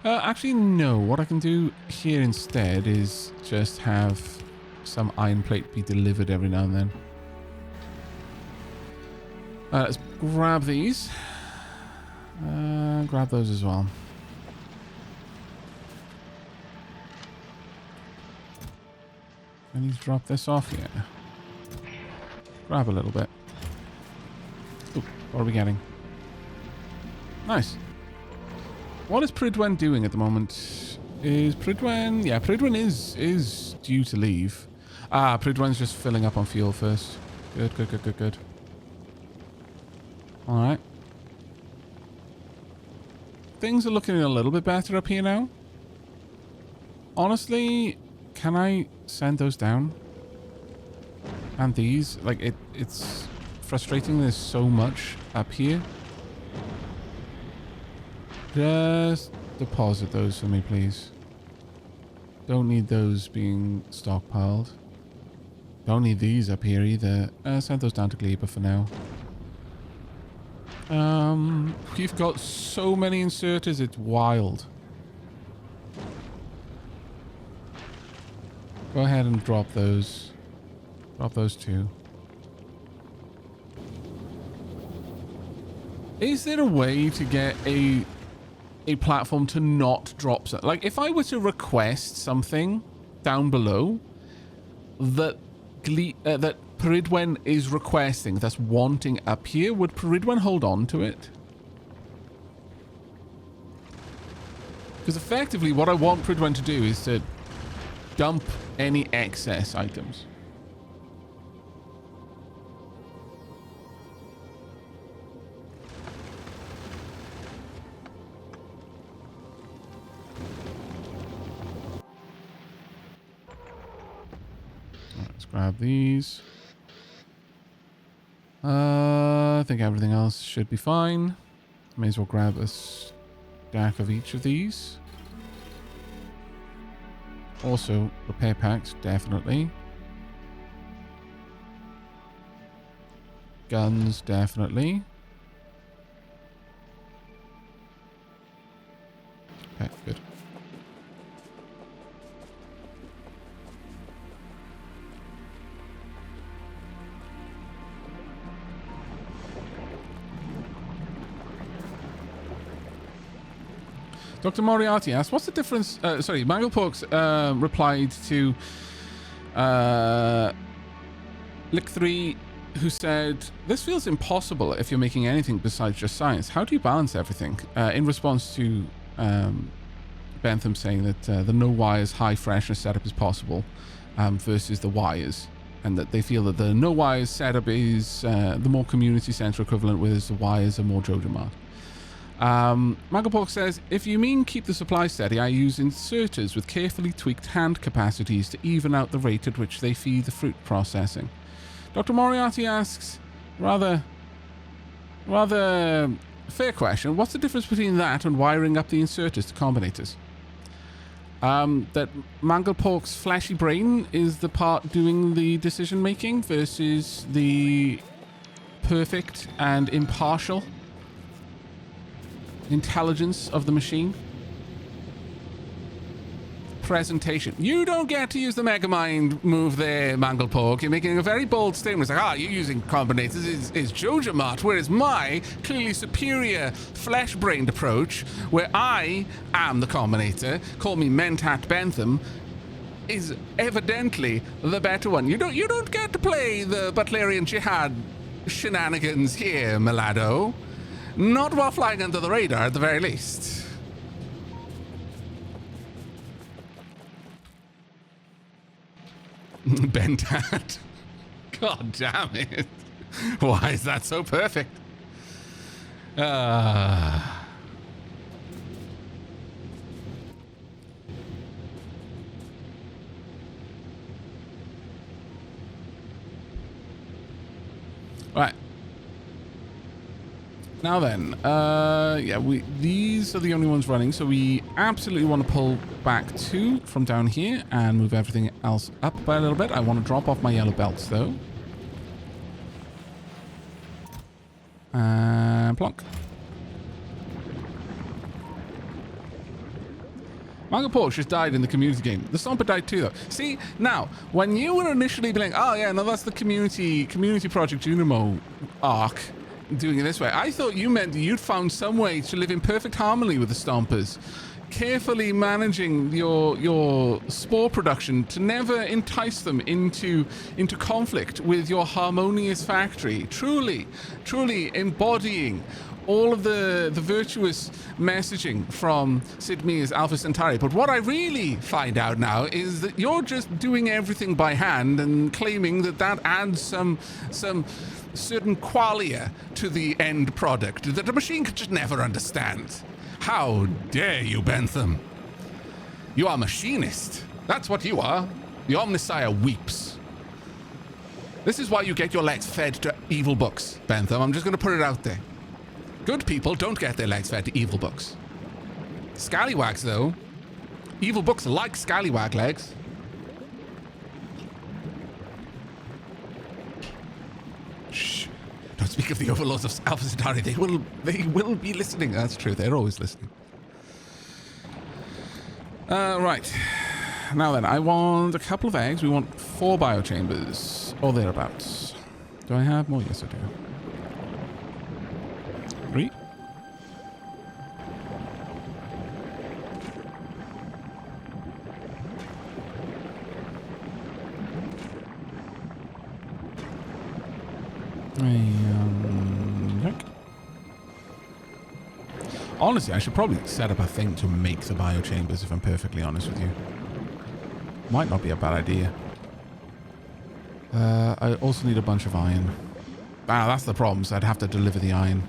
Actually, no. What I can do here instead is just have some iron plate be delivered every now and then. Let's grab these. Grab those as well. I need to drop this off here. Grab a little bit. Ooh, what are we getting? Nice. What is Pridwen doing at the moment? Is Pridwen... Yeah, Pridwen is due to leave. Ah, Pridwen's just filling up on fuel first. Good, good, good, good, good. Alright. Things are looking a little bit better up here now. Honestly, can I send those down? And these? Like, it's frustrating. There's so much up here. Just deposit those for me, please. Don't need those being stockpiled. Don't need these up here either. Send those down to Gleeper for now. We've got so many inserters, it's wild. Go ahead and drop those. Drop those too. Is there a way to get a platform to not drop something? Like, if I were to request something down below that that Pridwen is requesting, that's wanting up here, would Pridwen hold on to it? Because effectively what I want Pridwen to do is to dump any excess items. Let's grab these. I think everything else should be fine. May as well grab a stack of each of these. Also, repair packs, definitely. Guns, definitely. Okay, good. Dr. Moriarty asked, what's the difference... sorry, Mangleporks replied to Lick3, who said, this feels impossible if you're making anything besides just science. How do you balance everything? In response to Bentham saying that the no wires high freshness setup is possible versus the wires. And that they feel that the no wires setup is the more community center equivalent, whereas the wires are more Jojamart. Manglepork says, if you mean keep the supply steady, I use inserters with carefully tweaked hand capacities to even out the rate at which they feed the fruit processing. Dr. Moriarty asks, rather fair question, what's the difference between that and wiring up the inserters to combinators? That Manglepork's fleshy brain is the part doing the decision making versus the perfect and impartial intelligence of the machine. presentation. You don't get to use the Megamind move there, Manglepork. You're making a very bold statement. It's like, you're using combinators is Jojamart, whereas my clearly superior flesh-brained approach, where I am the combinator, call me Mentat Bentham, is evidently the better one. You don't get to play the Butlerian Jihad shenanigans here, Milado. Not while flying under the radar, at the very least. Bentat. God damn it. Why is that so perfect? Right. Now then, yeah, these are the only ones running, so we absolutely want to pull back 2 from down here and move everything else up by a little bit. I want to drop off my yellow belts, though. And plonk. Marco Porsche just died in the community game. The Stomper died too, though. See, now, when you were initially being like, oh yeah, no, that's the community project Junimo arc, doing it this way, I thought you meant you'd found some way to live in perfect harmony with the Stompers, carefully managing your spore production to never entice them into conflict with your harmonious factory, truly embodying all of the virtuous messaging from Sid Meier's Alpha Centauri. But what I really find out now is that you're just doing everything by hand and claiming that adds some certain qualia to the end product that a machine could just never understand. How dare you, Bentham? You are a machinist. That's what you are. The Omnisire weeps. This is why you get your legs fed to evil books, Bentham. I'm just going to put it out there. Good people don't get their legs fed to evil books. Scallywags, though. Evil books like scallywag legs. Shh. Don't speak of the overlords of Alpha Centauri. They will be listening. That's true. They're always listening. Right. Now then, I want a couple of eggs. We want 4 biochambers. Or thereabouts. Do I have more? Yes, I do. 3. Honestly, I should probably set up a thing to make the biochambers, if I'm perfectly honest with you. Might not be a bad idea. I also need a bunch of iron. That's the problem, so I'd have to deliver the iron.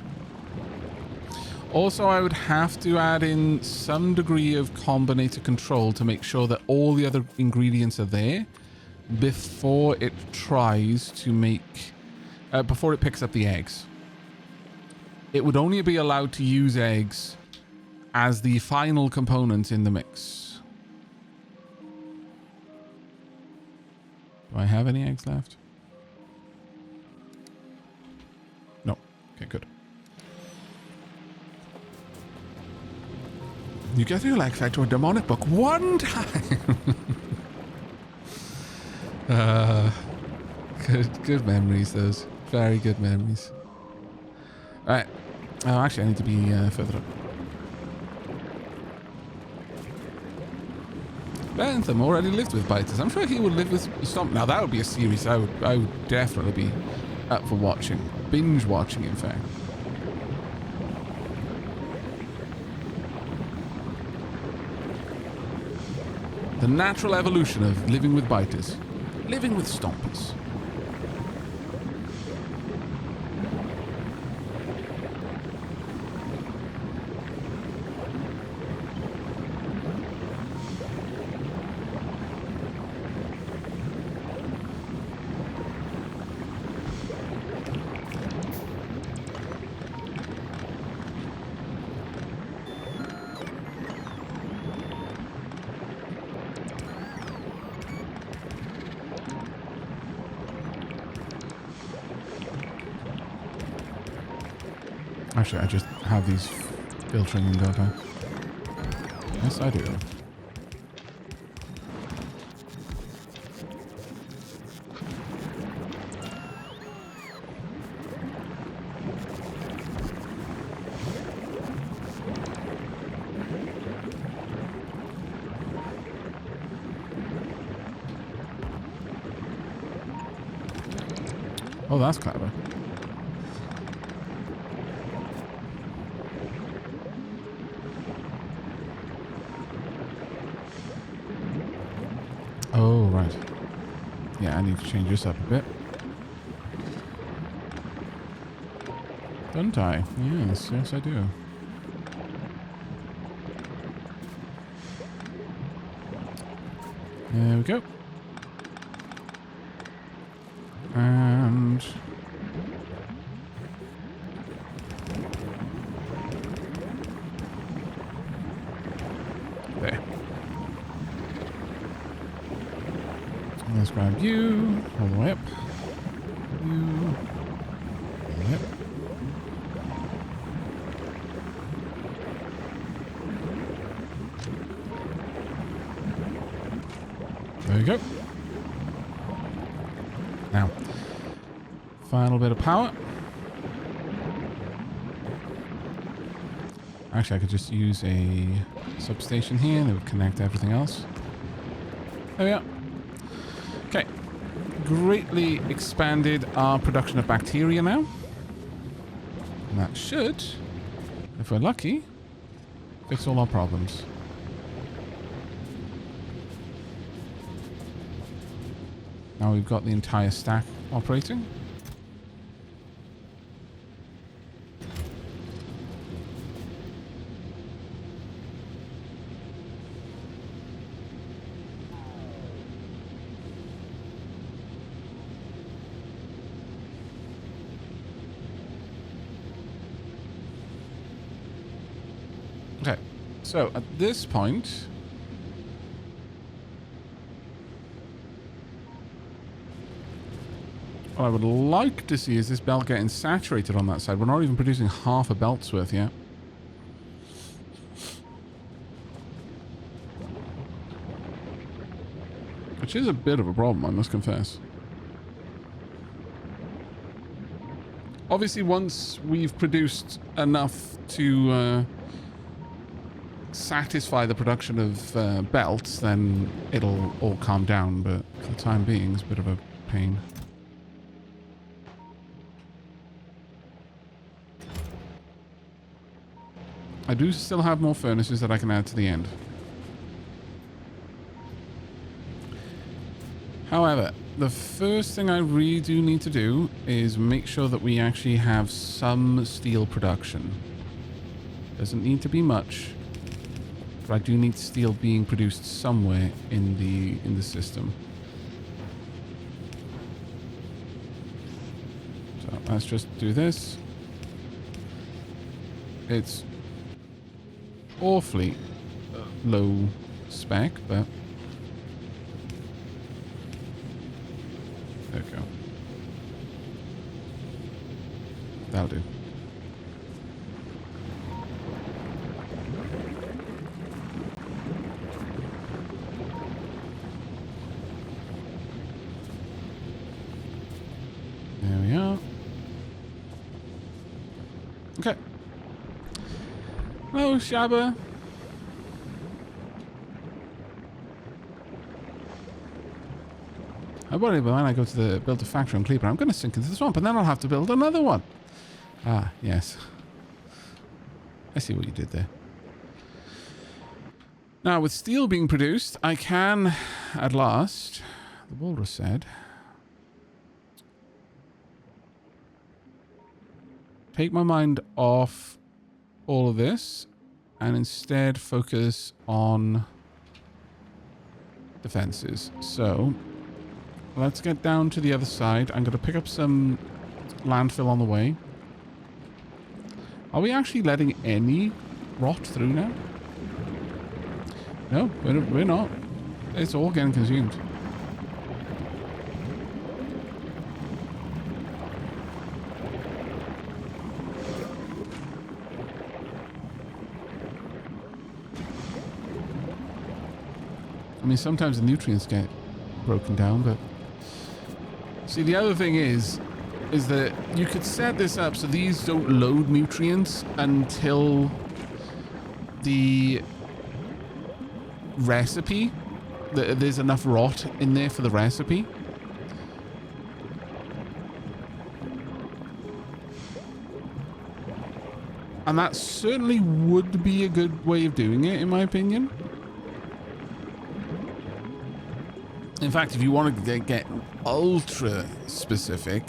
Also, I would have to add in some degree of combinator control to make sure that all the other ingredients are there before it tries to make... before it picks up the eggs. It would only be allowed to use eggs as the final component in the mix. Do I have any eggs left? No. Okay, good. You get your leg fed to a demonic book one time. Good memories, those. Very good memories. Alright. Oh, actually, I need to be further up. Bentham already lived with biters. I'm sure he would live with Stomp. Now, that would be a series I would definitely be up for watching. Binge watching, in fact. The natural evolution of living with biters. Living with Stompers. Actually, I just have these filtering, don't I? Yes, I do. Oh, that's clever. Oh, right. Yeah, I need to change this up a bit. Don't I? Yes, yes I do. There we go. And... there. Let's grab you all the way up. You all the way up. There we go. Now, final bit of power. Actually, I could just use a substation here and it would connect everything else. There we are. Okay. Greatly expanded our production of bacteria now. And that should, if we're lucky, fix all our problems. Now we've got the entire stack operating. Okay, so at this point, what I would like to see is this belt getting saturated on that side. We're not even producing half a belt's worth yet. Which is a bit of a problem, I must confess. Obviously, once we've produced enough to satisfy the production of belts, then it'll all calm down. But for the time being, it's a bit of a pain. I do still have more furnaces that I can add to the end. However, the first thing I really do need to do is make sure that we actually have some steel production. Doesn't need to be much, but I do need steel being produced somewhere in the system. So let's just do this. It's awfully low spec, but there we go. That'll do. There we are. Okay. Hello, Shabba. I worry when I go to build a factory on Cleaver, I'm going to sink into the swamp, and then I'll have to build another one. Ah, yes. I see what you did there. Now, with steel being produced, I can, at last, the walrus said, take my mind off all of this and instead focus on defenses. So let's get down to the other side. I'm going to pick up some landfill on the way. Are we actually letting any rot through now? No, we're not. It's all getting consumed. I mean, sometimes the nutrients get broken down, but... See, the other thing is that you could set this up so these don't load nutrients until the recipe, there's enough rot in there for the recipe. And that certainly would be a good way of doing it, in my opinion. In fact, if you want to get ultra specific,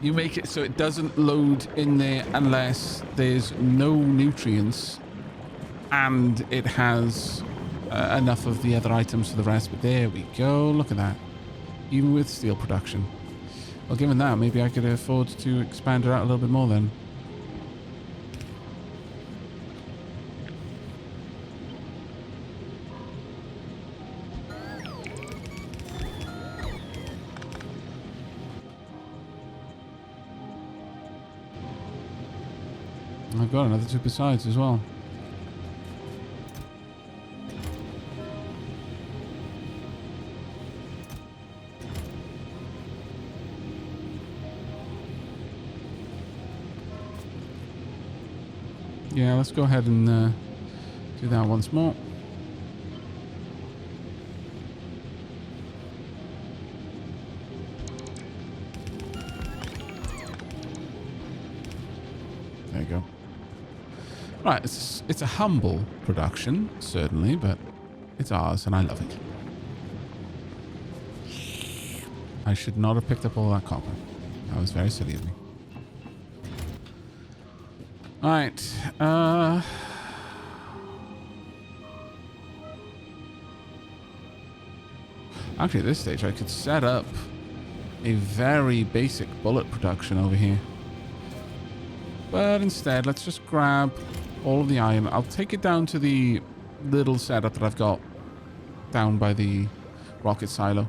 you make it so it doesn't load in there unless there's no nutrients and it has enough of the other items for the rest. But there we go. Look at that. Even with steel production. Well, given that, maybe I could afford to expand it out a little bit more then. I've got another 2 besides as well. Yeah, let's go ahead and do that once more. There you go. Right, it's a humble production, certainly, but it's ours and I love it. I should not have picked up all that copper. That was very silly of me. Alright, actually at this stage I could set up a very basic bullet production over here. But instead, let's just grab all of the iron. I'll take it down to the little setup that I've got down by the rocket silo.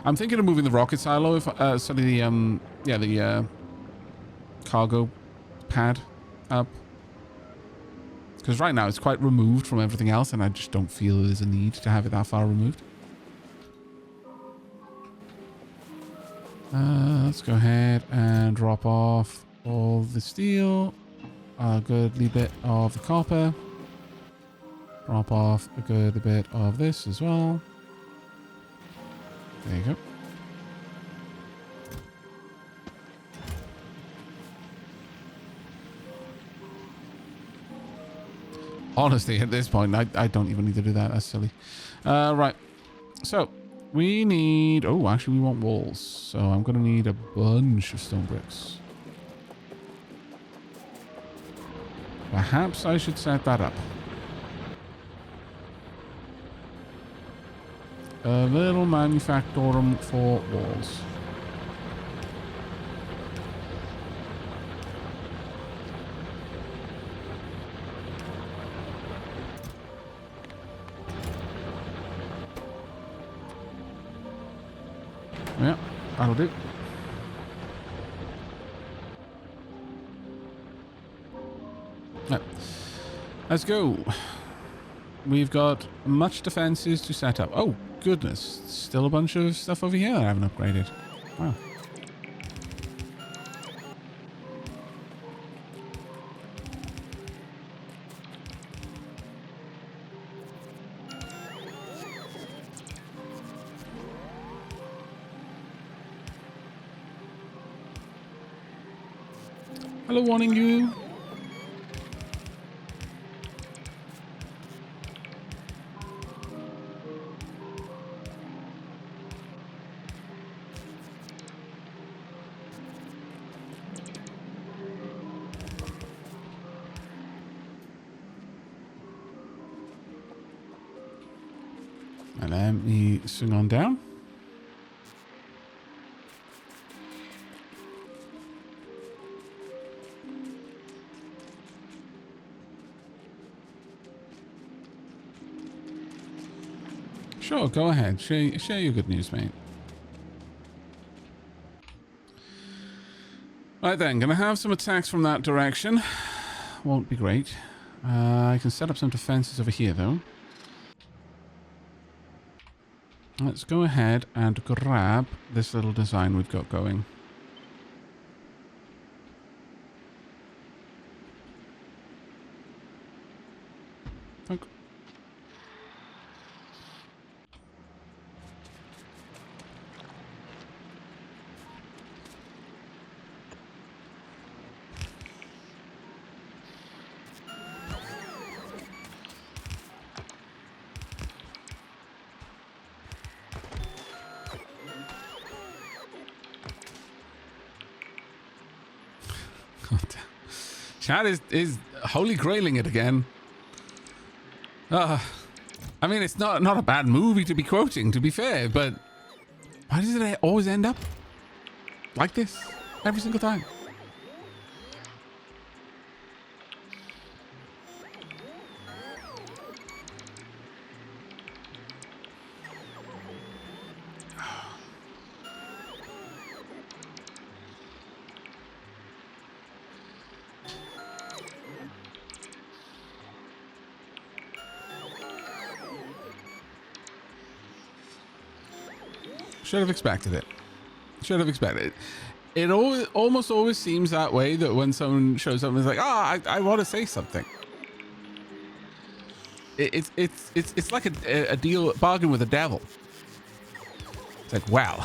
I'm thinking of moving the rocket silo, if the cargo pad up. Because right now it's quite removed from everything else and I just don't feel there's a need to have it that far removed. Let's go ahead and drop off all the steel, a goodly bit of the copper, drop off a good bit of this as well. There you go. Honestly, at this point, I don't even need to do that. That's silly. Right. So, we need... Oh, actually, we want walls. So, I'm going to need a bunch of stone bricks. Perhaps I should set that up. A little manufactorum for walls. Yeah, that'll do. Right. Let's go. We've got much defenses to set up. Oh, goodness. Still a bunch of stuff over here that I haven't upgraded. Wow. Hello, warning you. And let me swing on down. Sure, go ahead. Share your good news, mate. Right then, gonna have some attacks from that direction. Won't be great. I can set up some defenses over here, though. Let's go ahead and grab this little design we've got going. Thunk. Chad is holy grailing it again. I mean, it's not a bad movie to be quoting, to be fair, but why does it always end up like this every single time? Should have expected it. Should have expected it. It almost always seems that way, that when someone shows up and is like, I want to say something. It's like a deal, bargain with the devil. It's like, well,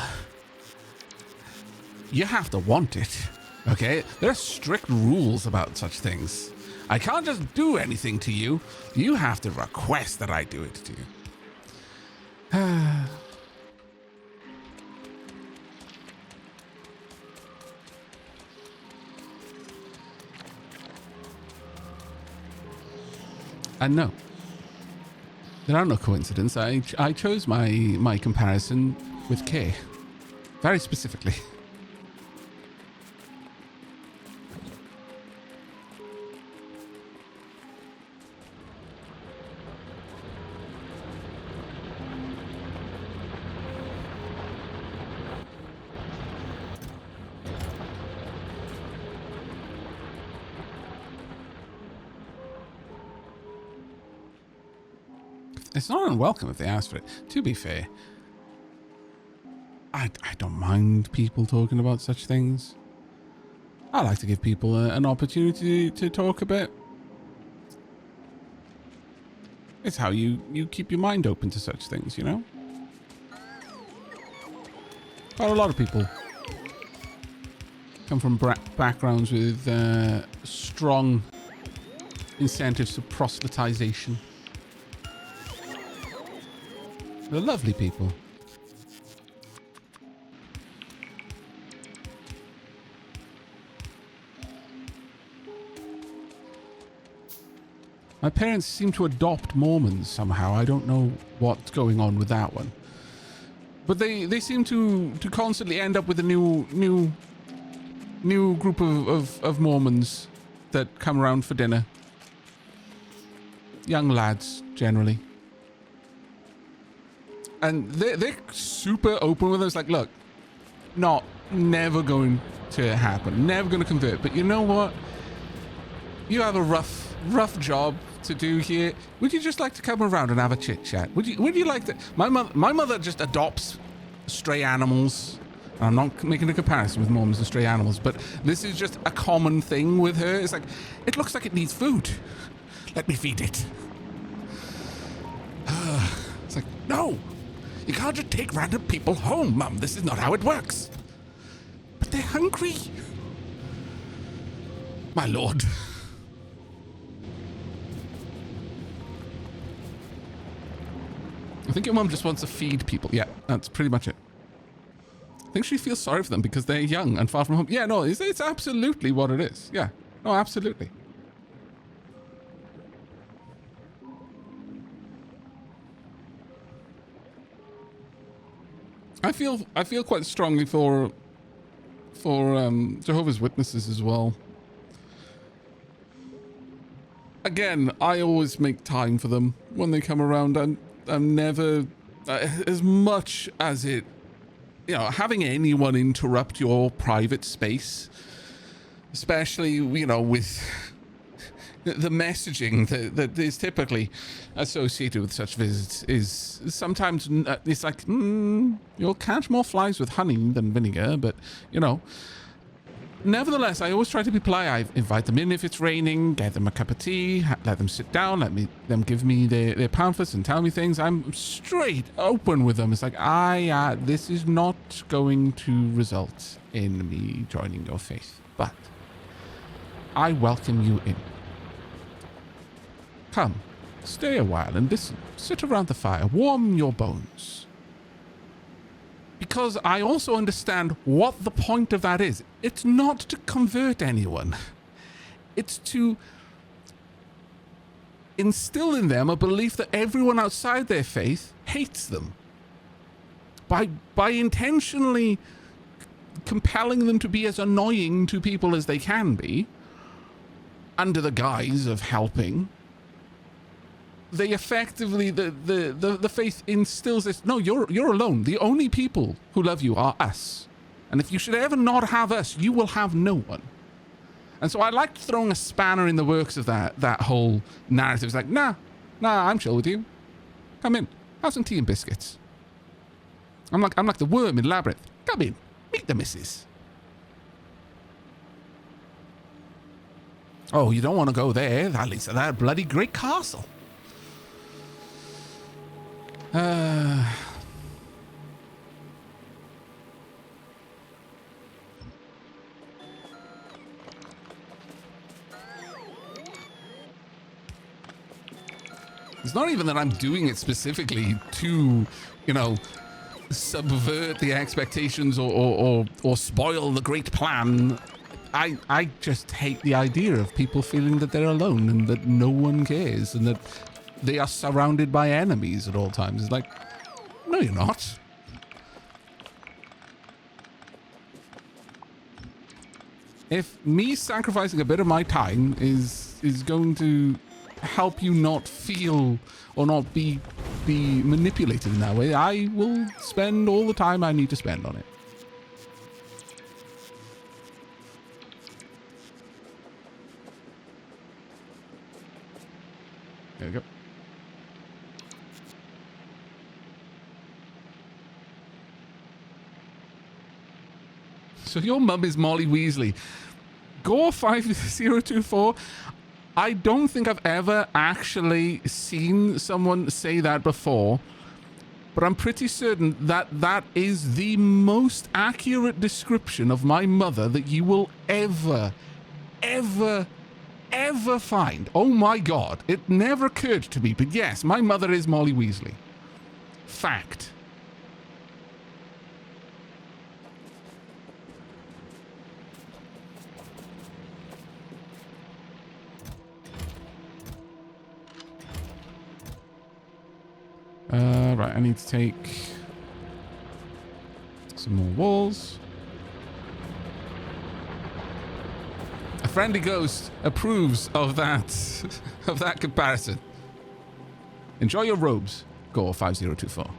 you have to want it, okay? There are strict rules about such things. I can't just do anything to you. You have to request that I do it to you. And no, there are no coincidences. I chose my comparison with K, very specifically. It's not unwelcome if they ask for it. To be fair, I don't mind people talking about such things. I like to give people an opportunity to talk a bit. It's how you keep your mind open to such things, you know? But a lot of people come from backgrounds with strong incentives for proselytization. They're lovely people. My parents seem to adopt Mormons somehow. I don't know what's going on with that one. But they seem to constantly end up with a new group of Mormons that come around for dinner. Young lads, generally. And they're super open with us. Like, look, never going to happen. Never going to convert. But you know what? You have a rough job to do here. Would you just like to come around and have a chit chat? Would you like to? My mother just adopts stray animals. I'm not making a comparison with Mormons and stray animals, but this is just a common thing with her. It's like, it looks like it needs food. Let me feed it. It's like, no. You can't just take random people home, Mum. This is not how it works. But they're hungry. My lord. I think your mum just wants to feed people. Yeah, that's pretty much it. I think she feels sorry for them because they're young and far from home. Yeah, no, it's absolutely what it is. Yeah, no, absolutely. I feel quite strongly for Jehovah's Witnesses as well. Again, I always make time for them when they come around, and I'm never, as much as it, you know, having anyone interrupt your private space, especially, you know, with the messaging that is typically associated with such visits is sometimes, it's like, you'll catch more flies with honey than vinegar, but, you know, nevertheless, I always try to be polite. I invite them in if it's raining, get them a cup of tea, let them sit down, let them give me their pamphlets and tell me things. I'm straight open with them. It's like, this is not going to result in me joining your faith, but I welcome you in. Come, stay a while and listen. Sit around the fire, warm your bones. Be because I also understand what the point of that is. It's not to convert anyone. It's to instill in them a belief that everyone outside their faith hates them. By intentionally compelling them to be as annoying to people as they can be, under the guise of helping, they effectively, the faith instills this, no, you're alone. The only people who love you are us. And if you should ever not have us, you will have no one. And so I liked throwing a spanner in the works of that whole narrative. It's like, nah, I'm chill with you. Come in, have some tea and biscuits. I'm like the worm in Labyrinth. Come in, meet the missus. Oh, you don't want to go there. At least that bloody great castle. It's not even that I'm doing it specifically to, subvert the expectations or spoil the great plan. I just hate the idea of people feeling that they're alone and that no one cares and that they are surrounded by enemies at all times. It's like, no, you're not. If me sacrificing a bit of my time is going to help you not feel or not be manipulated in that way, I will spend all the time I need to spend on it. There we go. So your mum is Molly Weasley. Gore5024. I don't think I've ever actually seen someone say that before, but I'm pretty certain that that is the most accurate description of my mother that you will ever find. Oh my God, it never occurred to me, but yes, my mother is Molly Weasley. Fact. Right, I need to take some more walls. A friendly ghost approves of that comparison. Enjoy your robes, Gore5024.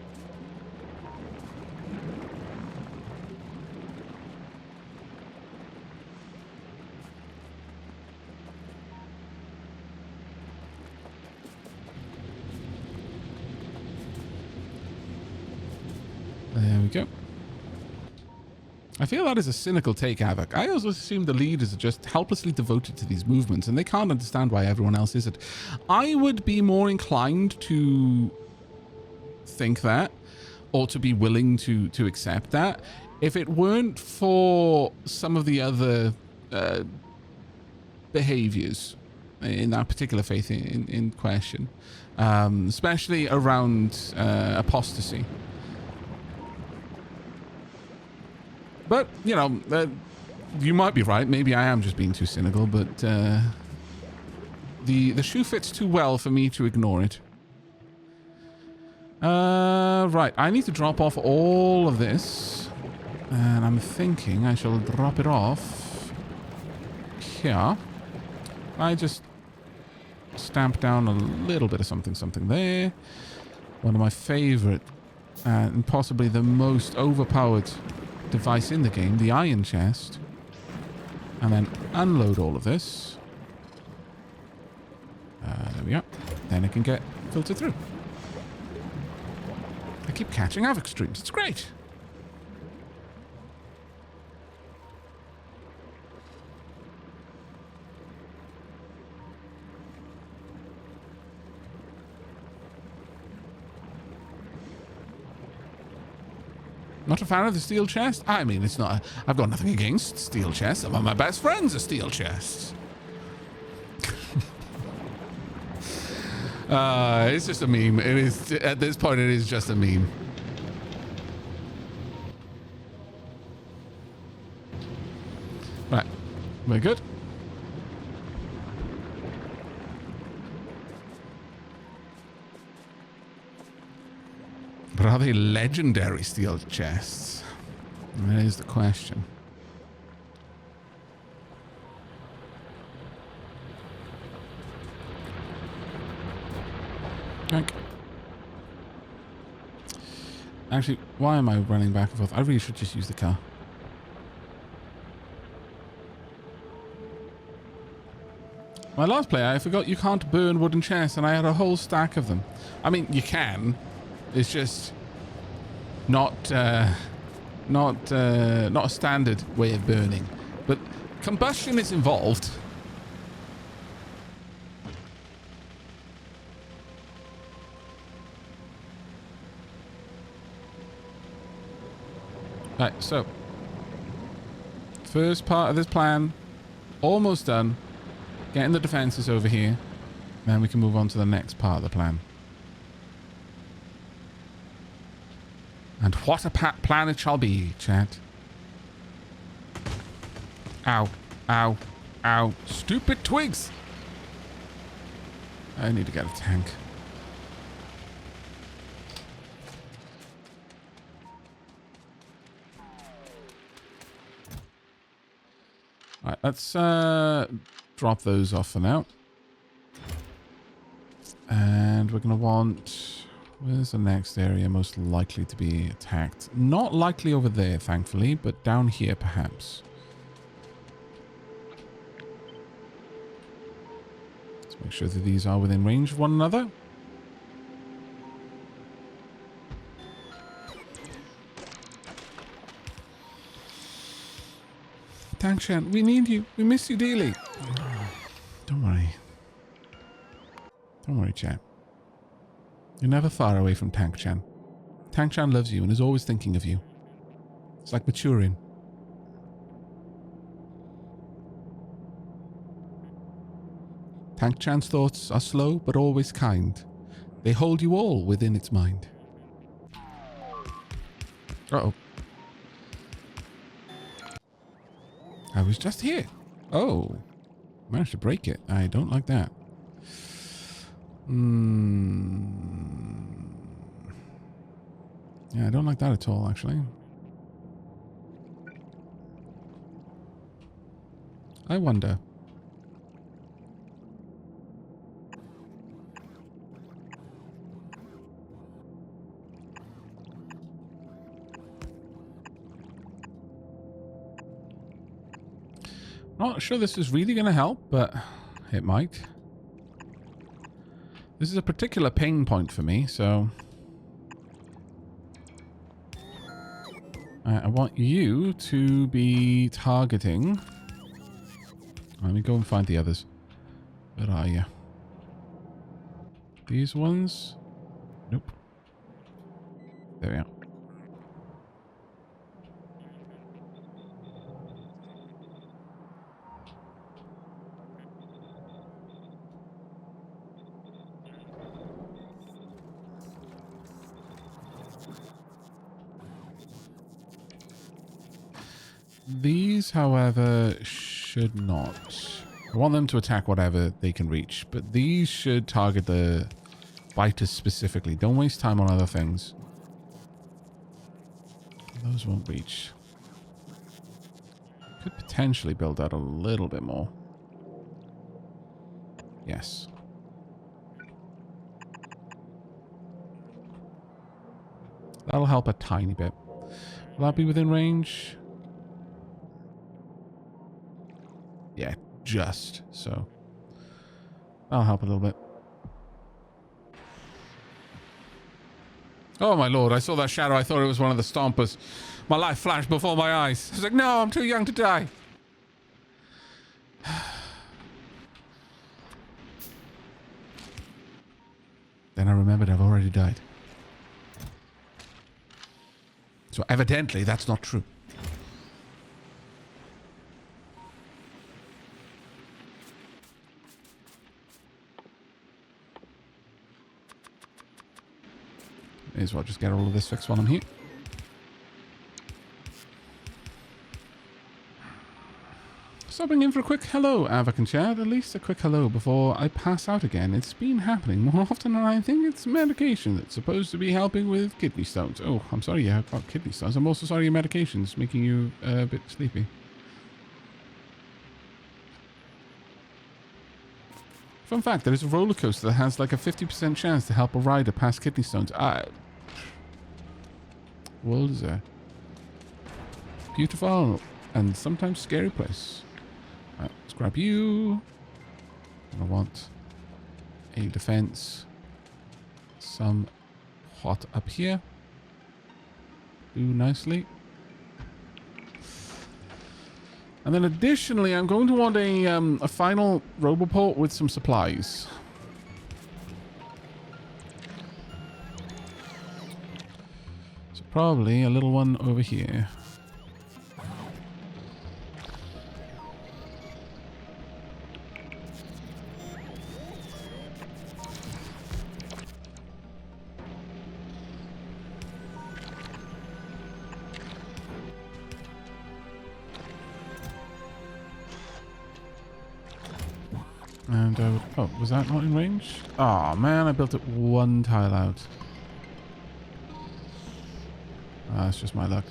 There we go. I feel that is a cynical take, Aavak. I always assume the leaders are just helplessly devoted to these movements and they can't understand why everyone else isn't. I would be more inclined to think that, or to be willing to accept that, if it weren't for some of the other behaviors in that particular faith in question, especially around apostasy. But, you might be right. Maybe I am just being too cynical, but the shoe fits too well for me to ignore it. Right, I need to drop off all of this. And I'm thinking I shall drop it off here. I just stamp down a little bit of something there. One of my favorite and possibly the most overpowered device in the game, the iron chest, and then unload all of this. There we are. Then it can get filtered through. I keep catching Aavak streams. It's great. Not a fan of the steel chest? I mean, it's not... I've got nothing against steel chests. Some of my best friends are steel chests. It's just a meme. It is... At this point, it is just a meme. Very good. But are they legendary steel chests? That is the question. Drink. Actually, why am I running back and forth? I really should just use the car. My last play, I forgot you can't burn wooden chests, and I had a whole stack of them. I mean, you can. It's just not a standard way of burning. But combustion is involved. Right, so first part of this plan, almost done. Getting the defenses over here. Then we can move on to the next part of the plan. And what a plan it shall be, chat. Ow. Ow. Ow. Stupid twigs! I need to get a tank. Alright, let's drop those off for now. And we're going to want... Where's the next area most likely to be attacked? Not likely over there, thankfully, but down here, perhaps. Let's make sure that these are within range of one another. Tank Shan, we need you. We miss you dearly. Don't worry. Don't worry, chat. You're never far away from Tank Chan. Tank Chan loves you and is always thinking of you. It's like maturing. Tank Chan's thoughts are slow but always kind. They hold you all within its mind. Uh-oh. I was just here. Oh. Managed to break it. I don't like that. Yeah, I don't like that at all, actually. I wonder. Not sure this is really going to help, but it might. This is a particular pain point for me, so... I want you to be targeting... Let me go and find the others. Where are you? These ones? Nope. There we are. These, however, should not. I want them to attack whatever they can reach, but these should target the biters specifically. Don't waste time on other things. Those won't reach. Could potentially build out a little bit more. Yes. That'll help a tiny bit. Will that be within range? Yeah, just so. That'll help a little bit. Oh my lord, I saw that shadow. I thought it was one of the stompers. My life flashed before my eyes. I was like, no, I'm too young to die. Then I remembered I've already died. So evidently that's not true. May as well just get all of this fixed while I'm here. stopping in for a quick hello, Aavak and Chad. At least a quick hello before I pass out again. It's been happening more often than I think. It's medication that's supposed to be helping with kidney stones. Oh, I'm sorry you have got kidney stones. I'm also sorry your medication's making you a bit sleepy. Fun fact, there is a roller coaster that has like a 50% chance to help a rider pass kidney stones. World is a beautiful and sometimes scary place. Right, let's grab you. I want a defense. Some hot up here. Do nicely. And then additionally, I'm going to want a final roboport with some supplies. So probably a little one over here. And I would... Oh, was that not in range? Oh, man, I built it one tile out. That's just my luck.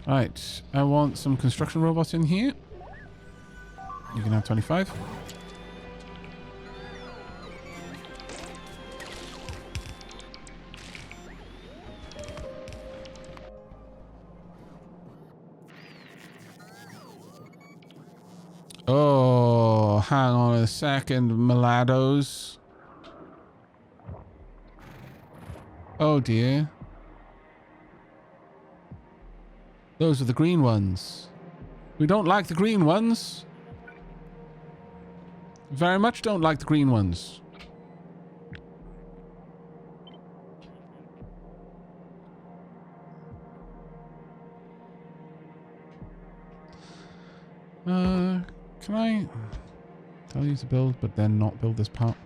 Right, I want some construction robots in here. You can have 25. Oh, hang on a second, Malados. Oh dear. Those are the green ones. We don't like the green ones. Very much don't like the green ones. Can I tell you to build, but then not build this part?